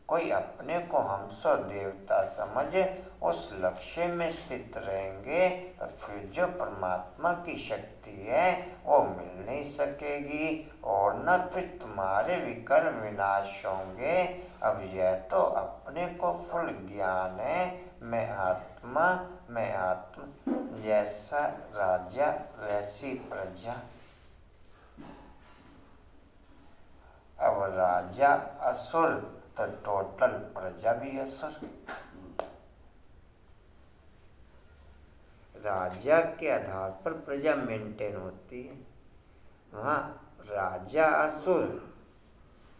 कोई अपने को हम सो देवता समझ उस लक्ष्य में स्थित रहेंगे तो फिर जो परमात्मा की शक्ति है वो मिल नहीं सकेगी और न फिर तुम्हारे विकर्म विनाश होंगे। अब यह तो अपने को फुल ज्ञान है, मैं आत्मा जैसा राजा वैसी प्रजा। अब राजा असुर तो टोटल प्रजा भी असुर। राजा के आधार पर प्रजा मेंटेन होती है। वहाँ राजा असुर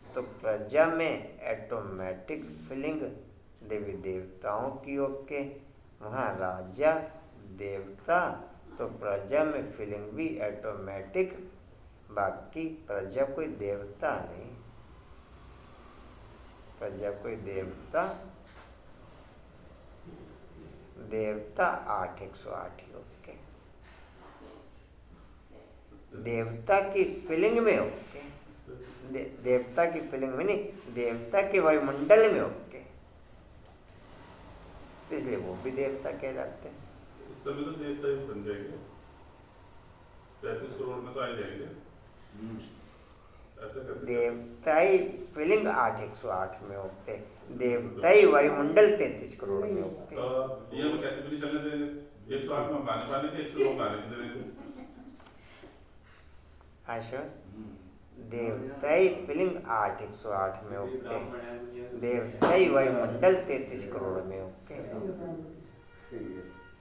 तो प्रजा में ऑटोमेटिक फीलिंग देवी देवताओं की ओके। वहाँ राजा देवता तो प्रजा में फीलिंग भी ऑटोमेटिक, बाकी प्रजा कोई देवता नहीं, प्रजा कोई देवता 8/108 ही ओके। देवता की फीलिंग में ओके, देवता की फीलिंग में नहीं, देवता के वायुमंडल में ओके, इसलिए वो भी देवता कहलाते हैं।
इस समय तो देवता ही बन जाएंगे, 33 करोड़ में तो आ जाएंगे। ऐसा कैसे?
देवताई फीलिंग 8/108 में होते, देवताई वायुमंडल 33 करोड़ में होते।
ये हम कैसे भी नहीं चलने देंगे, 108 में हम गाने पाने के, 109 गाने नहीं देंगे।
अच्छा, देवताई फीलिंग 8/108 में होते, देवताई वायुमंडल 33 करोड़ में होते।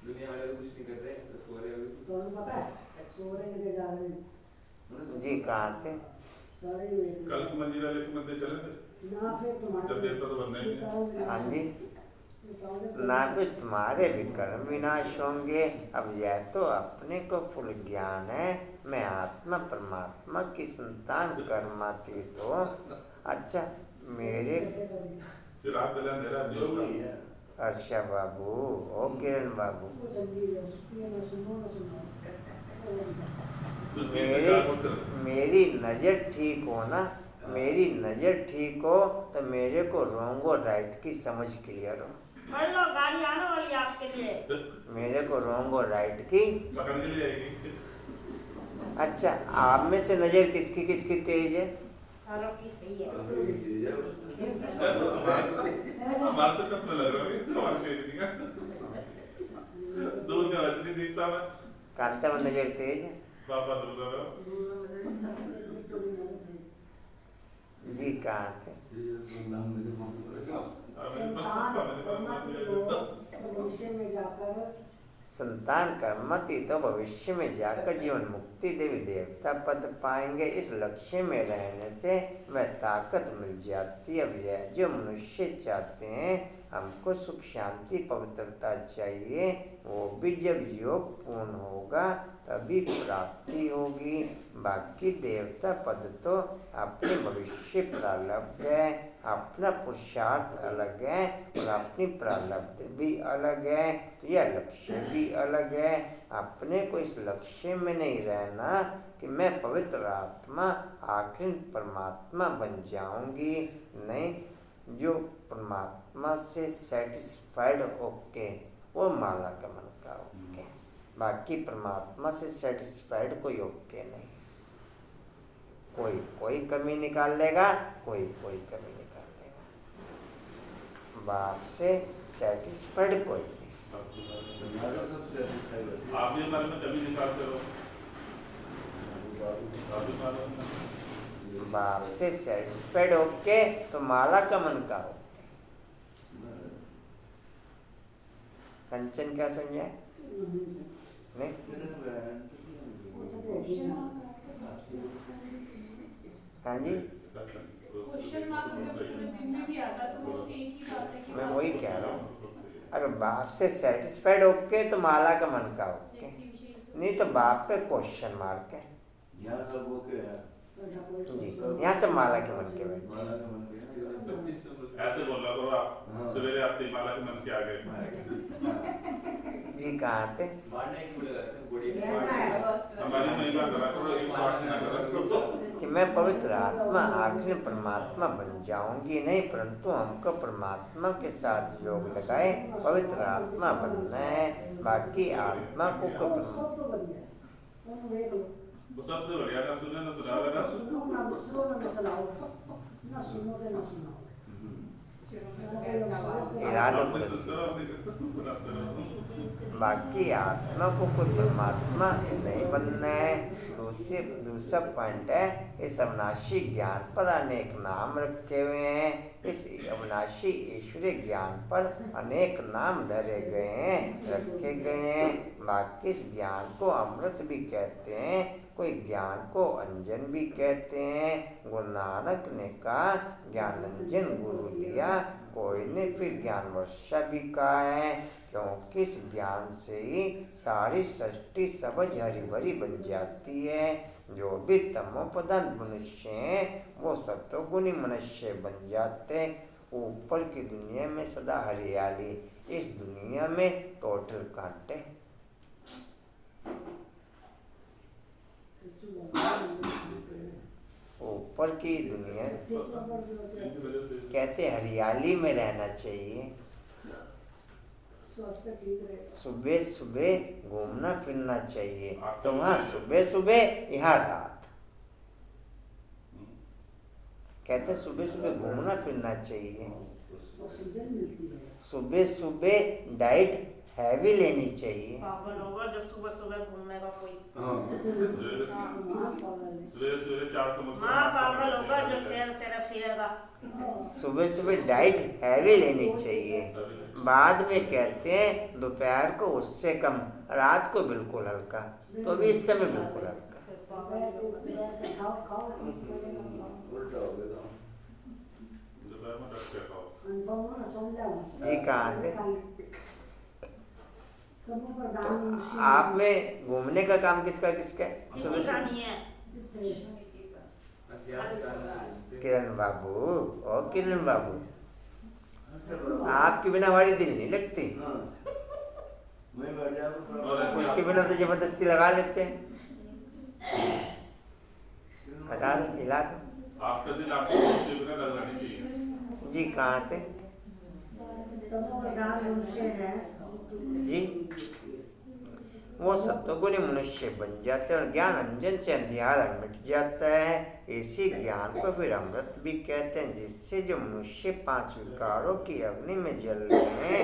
दुनिया वाले तो कुछ नहीं कर रहे, तो सो रहे हो।
तो पता है सो रहे हैं जा रहे हैं
जी कहाँ थे?
सारे
कल की मंजिला लेके मंदिर चलेंगे,
ना फिर तुम्हारे
जब देवता तो बनना ही है।
हाँ जी, ना भी तुम्हारे भी कर्म विनाश होंगे। अब यह तो अपने को फुल ज्ञान है, मैं आत्मा परमात्मा की संतान कर्मातीत हूँ। अच्छा, मेरे
चिराग जला अंधेरा नहीं होगा।
अर्षा बाबू, ओ किरण बाबू, मेरी नज़र ठीक हो ना, मेरी नज़र ठीक हो तो मेरे को रॉन्ग और राइट की समझ क्लियर हो।
पढ़ लो, गाड़ी आने वाली है आपके लिए।
मेरे को रॉन्ग और राइट की
पकड़ के ले आएगी।
अच्छा, आप में से नज़र किसकी किसकी तेज है?
सारों की सही है।
हमारे तो चश्मे लग रहे हैं, हमारे तेज नहीं है। दूर का वैसे नहीं दिखता मैं।
कांता में नज़र तेज है?
पापा दूर का
जी कहाँ थे?
भविष्य में जाकर
संतान कर्मति तो भविष्य में जाकर जीवन मुक्ति देवी देवता पद पाएंगे। इस लक्ष्य में रहने से वह ताकत मिल जाती है। अब यह जो मनुष्य चाहते हैं, हमको सुख शांति पवित्रता चाहिए, वो भी जब योग पूर्ण होगा तभी प्राप्ति होगी। बाकी देवता पद तो अपने भविष्य प्रारब्ध है, अपना पुरुषार्थ अलग है और अपनी प्रारब्ध भी अलग है, तो यह लक्ष्य भी अलग है। अपने को इस लक्ष्य में नहीं रहना कि मैं पवित्र आत्मा आखिर परमात्मा बन जाऊंगी, नहीं, जो परमात्मा से सेटिस्फाइड ओके, वो माला गमन का ओके। बाकी परमात्मा से सेटिस्फाइड कोई ओके नहीं, कोई कोई कमी निकाल लेगा, कोई कोई कमी निकाल लेगा। बाप से सेटिस्फाइड कोई नहीं।
आप भी हमारे में कभी निकालते रहो। आप भी मालूम है।
बाप से सेटिस्फाइड ओके तो माला का मन का ओके। कंचन क्या समझा? नहीं, हाँ जी,
क्वेश्चन मार्क अगर पूरे दिन में भी आता तो वो एक ही बात है कि
मैं वही कह रहा हूँ। अगर बाप से सेटिस्फाइड ओके तो माला का मन का ओके, नहीं तो बाप पे क्वेश्चन मार्क है जी। यहाँ से माला के मन के बैठे।
ऐसे बोला करो आप, सवेरे आते ही माला के मन के आगे।
जी कहाँ थे?
हमारी महिमा करा करो, एक स्वार्थ ना करा करो।
कि मैं पवित्र आत्मा आखिर परमात्मा बन जाऊंगी, नहीं, परंतु हमको परमात्मा के साथ योग लगाए पवित्र आत्मा बनना है। बाकी आत्मा को
वो सबसे बढ़िया, ना सुने ना सुना लगा। अपने सुनते रहो, अपने सुनाते रहो।
बाकी आत्मा को कोई परमात्मा नहीं बनना है, दूसरा पॉइंट है, इस अविनाशी ज्ञान पर अनेक नाम रखे हुए हैं। इस अविनाशी ईश्वरीय ज्ञान पर अनेक नाम धरे गए हैं, रखे गए हैं। बाकी इस ज्ञान को अमृत भी कहते हैं, कोई ज्ञान को अंजन भी कहते हैं। गुरु नानक ने कहा ज्ञानंजन गुरु दिया, कोई ने फिर ज्ञान वर्षा भी कहा है, क्योंकि इस ज्ञान से ही सारी सृष्टि सबज हरी भरी बन जाती है। जो भी तमोप्रधान मनुष्य हैं वो सत्वगुणी मनुष्य बन जाते हैं। ऊपर की दुनिया में सदा हरियाली, इस दुनिया में टोटल कांटे। ऊपर की दुनिया कहते हरियाली में रहना चाहिए, सुबह सुबह घूमना फिरना चाहिए। तो वहाँ सुबह सुबह, यहाँ रात। कहते सुबह सुबह घूमना फिरना चाहिए, सुबह सुबह डाइट हैवी लेनी चाहिए।
पागल होगा जो सुबह सुबह घूमेगा कोई। हाँ पागल होगा जो शेर फिरेगा।
सुबह सुबह डाइट हैवी लेनी चाहिए। बाद में कहते हैं दोपहर को उससे कम, रात को बिल्कुल हल्का, तो भी इस समय बिल्कुल हल्का। ये कहाँ थे? तो आप में घूमने का काम किसका किसका है? सुबह सुबह किरण बाबू, और किरण बाबू आपके बिना हमारी दिल नहीं लगती, उसके बिना तो जबरदस्ती लगा लेते हैं। हटा दो, हिला दो।
आपका दिल आपको उसके बिना लगानी चाहिए।
जी कहाँ थे जी? वो सत्वगुणी मनुष्य बन जाते हैं और ज्ञान अंजन से अंधियारा मिट जाता है। इसी ज्ञान को फिर अमृत भी कहते हैं, जिससे जो मनुष्य 5 विकारों की अग्नि में जल रहे हैं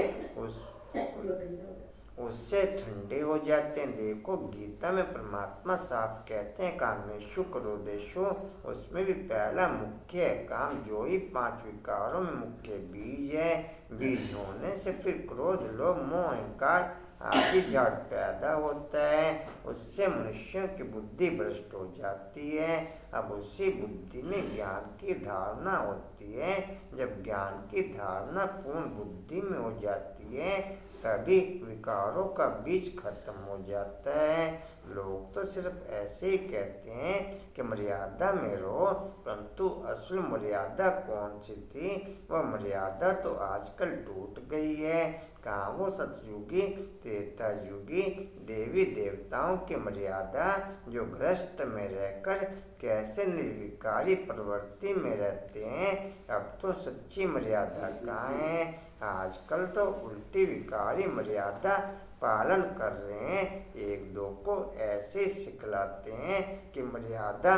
उससे ठंडे हो जाते हैं। देखो गीता में परमात्मा साफ कहते हैं कामेशु क्रोधेशु, उसमें भी पहला मुख्य है काम, जो ही 5 विकारों में मुख्य बीज है। बीज होने से फिर क्रोध लोभ मोह अहंकार आदि झाड़ पैदा होता है, उससे मनुष्यों की बुद्धि भ्रष्ट हो जाती है। अब उसी बुद्धि में ज्ञान की धारणा होती है। जब ज्ञान की धारणा पूर्ण बुद्धि में हो जाती है तभी विकारों का बीज खत्म हो जाता है। लोग तो सिर्फ ऐसे ही कहते हैं कि मर्यादा में रहो, परंतु असल मर्यादा कौन सी थी? वह मर्यादा तो आजकल टूट गई है। कहाँ वो सतयुगी त्रेता युगी देवी देवताओं की मर्यादा, जो गृहस्थ में रहकर कैसे निर्विकारी प्रवृत्ति में रहते हैं। अब तो सच्ची मर्यादा कहाँ है? आजकल तो उल्टी विकारी मर्यादा पालन कर रहे हैं। एक दो को ऐसे सिखलाते हैं कि मर्यादा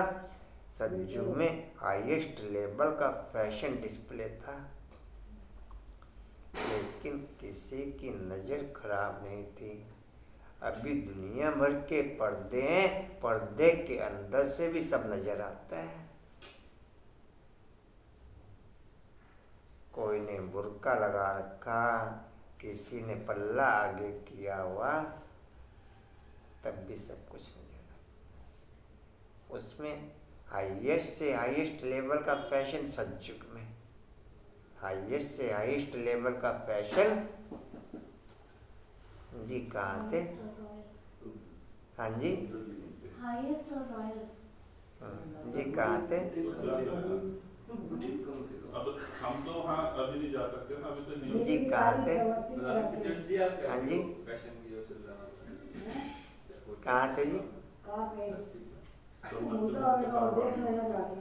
सतयुग में हाईएस्ट लेवल का फैशन डिस्प्ले था, लेकिन किसी की नज़र खराब नहीं थी। अभी दुनिया भर के पर्दे हैं, पर्दे के अंदर से भी सब नजर आता है। कोई ने बुर्का लगा रखा, किसी ने पल्ला आगे किया हुआ, तब भी सब कुछ नजर आता। उसमें हाईएस्ट से हाईएस्ट लेवल का फैशन सतयुग में, हाईएस्ट से हाईएस्ट लेवल का फैशन जी कहाँ थे? हाँ जी
हाईएस्ट और रॉयल
जी कहाँ थे?
अब हम तो हाँ अभी नहीं जा सकते ना, अभी तो नहीं।
जी कहाँ थे? हाँ जी कहाँ थे जी?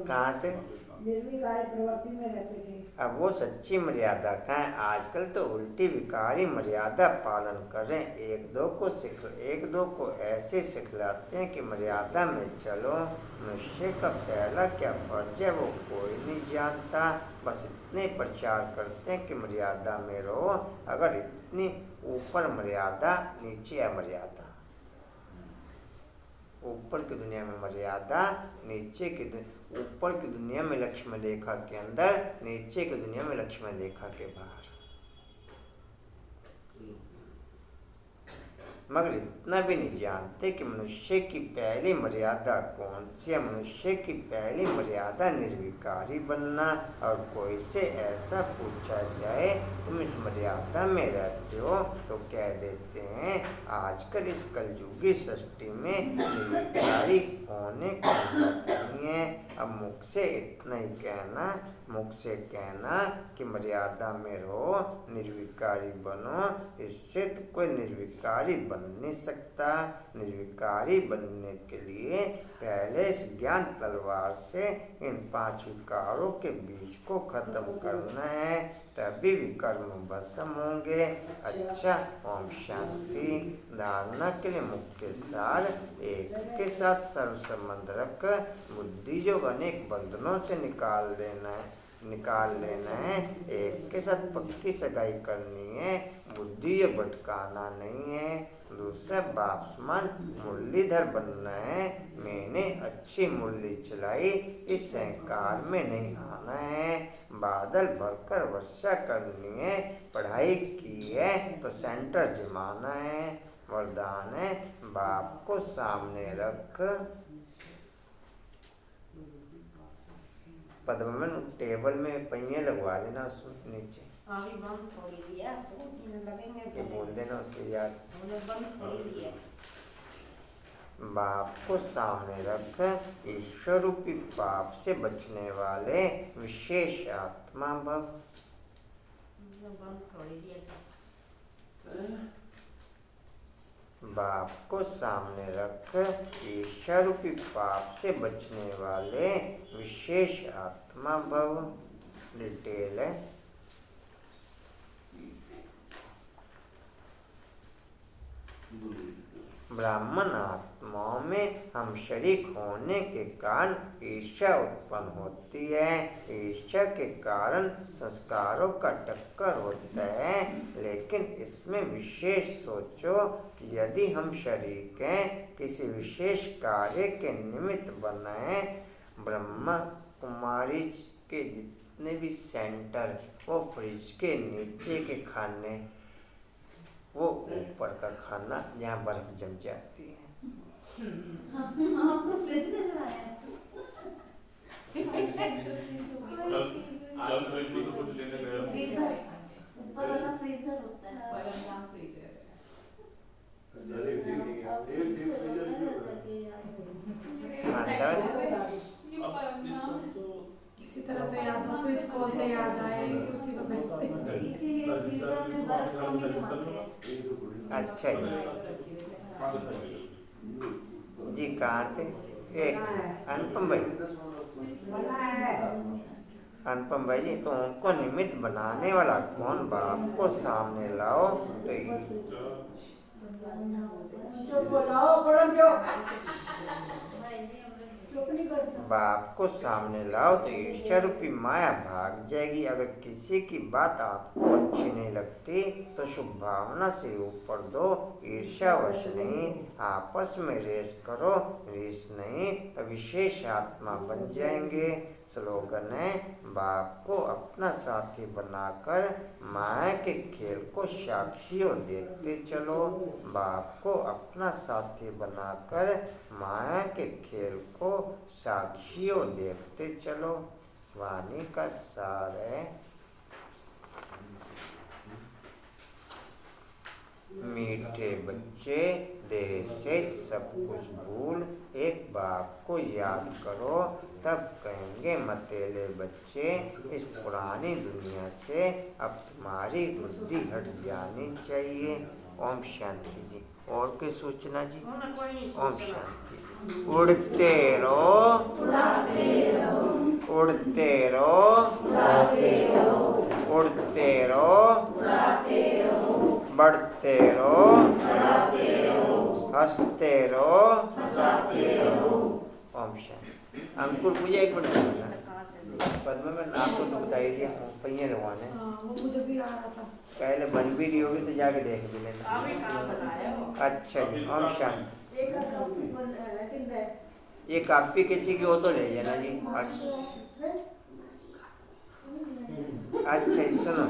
कहाँ थे?
निर्विकारी प्रवृत्ति में रहते थे।
अब वो सच्ची मर्यादा का है। आजकल तो उल्टी विकारी मर्यादा पालन कर रहे हैं। एक दो को ऐसे सिखलाते हैं कि मर्यादा में चलो। मनुष्य का पहला क्या फर्ज है वो कोई नहीं जानता, बस इतने प्रचार करते हैं कि मर्यादा में रहो। अगर इतनी ऊपर मर्यादा नीचे अमर्यादा, ऊपर की दुनिया में मर्यादा, ऊपर की दुनिया में लक्ष्मण रेखा के अंदर, नीचे की दुनिया में लक्ष्मण रेखा के बाहर। मगर इतना भी नहीं जानते कि मनुष्य की पहली मर्यादा कौन सी है। मनुष्य की पहली मर्यादा निर्विकारी बनना। और कोई से ऐसा पूछा जाए तुम इस मर्यादा में रहते हो तो कह देते हैं आजकल इस कलयुगी सृष्टि में निर्विकारी होने का नहीं है। अब मुख से इतना ही कहना, मुख से कहना कि मर्यादा में रहो, निर्विकारी बनो, इससे तो कोई निर्विकारी बन नहीं सकता। निर्विकारी बनने के लिए पहले इस ज्ञान तलवार से इन 5 विकारों के बीज को खत्म करना है, तभी विकर्म भस्म होंगे। अच्छा, ओम शांति। धारणा के लिए मुख्य सार, एक के साथ सर्व संबंध रख बुद्धि जो अनेक बंधनों से निकाल लेना है। एक के साथ पक्की सगाई करनी है, बुद्धि ये भटकाना नहीं है। दूसरा बाप समान मुरलीधर बनना है, मैंने अच्छी मुरली चलाई, इस अहंकार में नहीं आना है। बादल भरकर वर्षा करनी है, पढ़ाई की है तो सेंटर जमाना है। वरदान है बाप को सामने रख। पद्म में टेबल में पहिए लगवा लेना, उसमें नीचे
अभी बंद थोड़ी दिया, 2 दिन लगेंगे।
ये बोल देना उससे याद से।
उन्हें बंद थोड़ी दिया।
बाप को सामने रख, ईश्वर रूपी पाप से बचने वाले विशेष आत्मा भव।
बंद थोड़ी दिया।
बाप को सामने रख, ईश्वर रूपी पाप से बचने वाले विशेष आत्मा भव। डिटेल है। ब्राह्मण आत्माओं में हम शरीक होने के कारण ईर्ष्या उत्पन्न होती है। ईर्ष्या के कारण संस्कारों का टक्कर होता है। लेकिन इसमें विशेष सोचो कि यदि हम शरीक हैं, किसी विशेष कार्य के निमित्त बनाए, ब्रह्मा कुमारी के जितने भी सेंटर, वो फ्रिज के नीचे के खाने, वो ऊपर का खाना जहाँ बर्फ जम जाती है।
आपको फ्रिज नजर आया है?
कल फ्रिज में तो कुछ लेने गया हूँ।
फ्रीजर, ऊपर वाला फ्रीजर होता है।
किसी तरह तो याद हो, फ्रिज खोलते याद आए कि उसी को पहनते हैं।
इसीलिए फ्रीजर में बर्फ कम ही जमाते हैं।
अच्छा जी कहाँ थे? एक अनुपम भाई, अनुपम भाई जी, तो उनको निमित्त बनाने वाला कौन? बाप को सामने लाओ तो बाप को सामने लाओ तो ईर्ष्या रूपी माया भाग जाएगी। अगर किसी की बात आपको अच्छी नहीं लगती तो शुभ भावना से ऊपर दो, ईर्ष्यावश नहीं। आपस में रेस करो, रेस नहीं तो विशेष आत्मा बन जाएंगे। स्लोगन है बाप को अपना साथी बनाकर माया के खेल को साक्षियों देखते चलो। बाप को अपना साथी बनाकर माया के खेल को साक्षियों देखते चलो। वाणी का सार है मीठे बच्चे देह से सब कुछ भूल, एक बाप को याद करो तब कहेंगे मतेले बच्चे, इस पुरानी दुनिया से अब तुम्हारी बुद्धि हट जानी चाहिए। ओम शांति जी। और कोई सूचना जी? ओम शांति। उड़ते रहो, उड़ते रहो, उड़ते रहो, बढ़ते रहो, हंसते रहो। ओम शांति। अंकुर पूजा एक मिनट करना है। पद्म में आपको तो बता ही दिया, पहिए लगवाने।
वो मुझे भी आ रहा था।
पहले बन भी रही होगी तो जाके देख भी लेना। अच्छा जी। ओम शांति।
एक
ये कापी किसी की हो तो ले जाना जी। अच्छा जी सुनो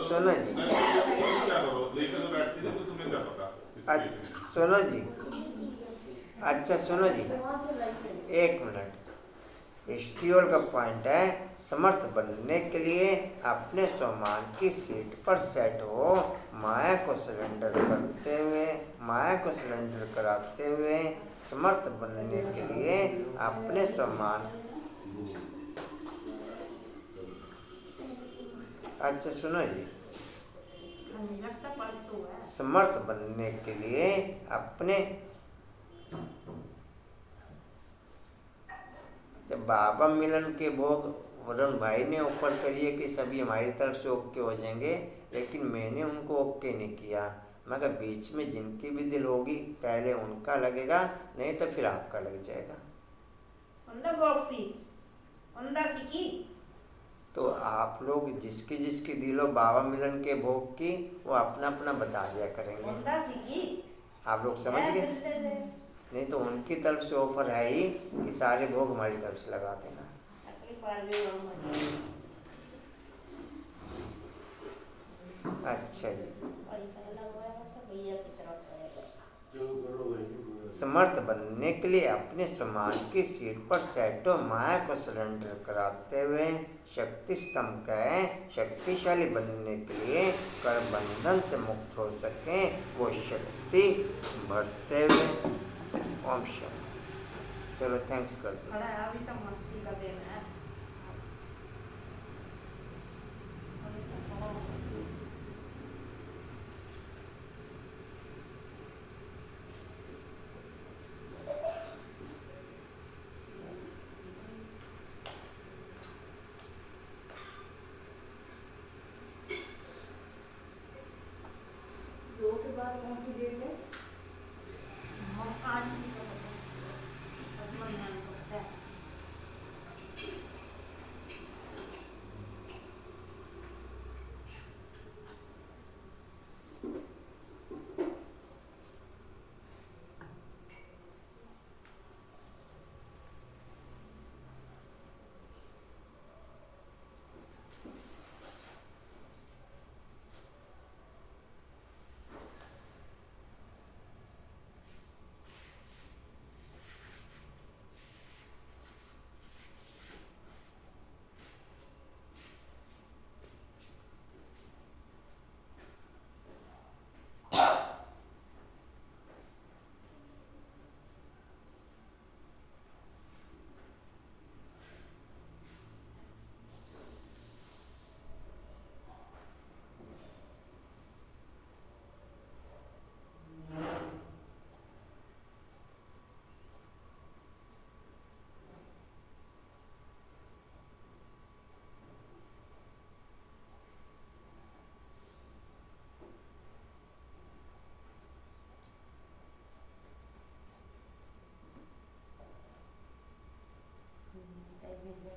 सुनो जी
क्या करो लेकर तो बैठती नहीं, तो तुम्हें क्या पता
सुनो जी। अच्छा सुनो जी, एक मिनट। स्टील का पॉइंट है, समर्थ बनने के लिए अपने सम्मान की सीट पर सेट हो, माया को सरेंडर कराते हुए समर्थ बनने के लिए अपने सम्मान। अच्छा सुनो जी, समर्थ बनने के लिए अपने जब बाबा मिलन के भोग वरुण भाई ने ऊपर करिए कि सभी हमारी तरफ से ओके हो जाएंगे, लेकिन मैंने उनको ओके नहीं किया। मगर बीच में जिनकी भी दिल होगी पहले उनका लगेगा, नहीं तो फिर आपका लग जाएगा। तो आप लोग जिसकी जिसकी दिल हो बाबा मिलन के भोग की, वो अपना अपना बता दिया करेंगे। आप लोग समझ गए? नहीं तो उनकी तरफ से ऑफर है ही कि सारे भोग हमारी तरफ से लगा देना। अच्छा जी, समर्थ बनने के लिए अपने सम्मान की सीट पर सेट हो, माया को सरेंडर कराते हुए शक्ति स्तंभ का शक्तिशाली बनने के लिए कर बंधन से मुक्त हो सके, वो शक्ति भरते हुए ओम शांति। चलो थैंक्स कर दो।
अभी तो मस्ती का दिन है।
दो के बाद कौन सी डेट है?
आज भी तो महीना है।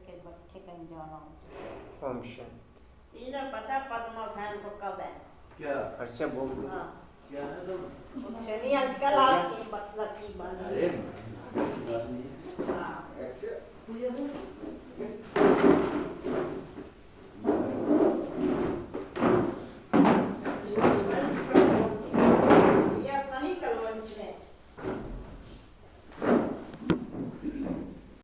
के बच्चे कहीं जाना हो।
ओम शांति।
इन्हें पता पद्मा फैन को कब है?
क्या?
अच्छा भोग दो।
हाँ।
क्या है तो?
कुछ नहीं आजकल आपकी मतलब की बात।
अरे बात नहीं।
हाँ।
अच्छा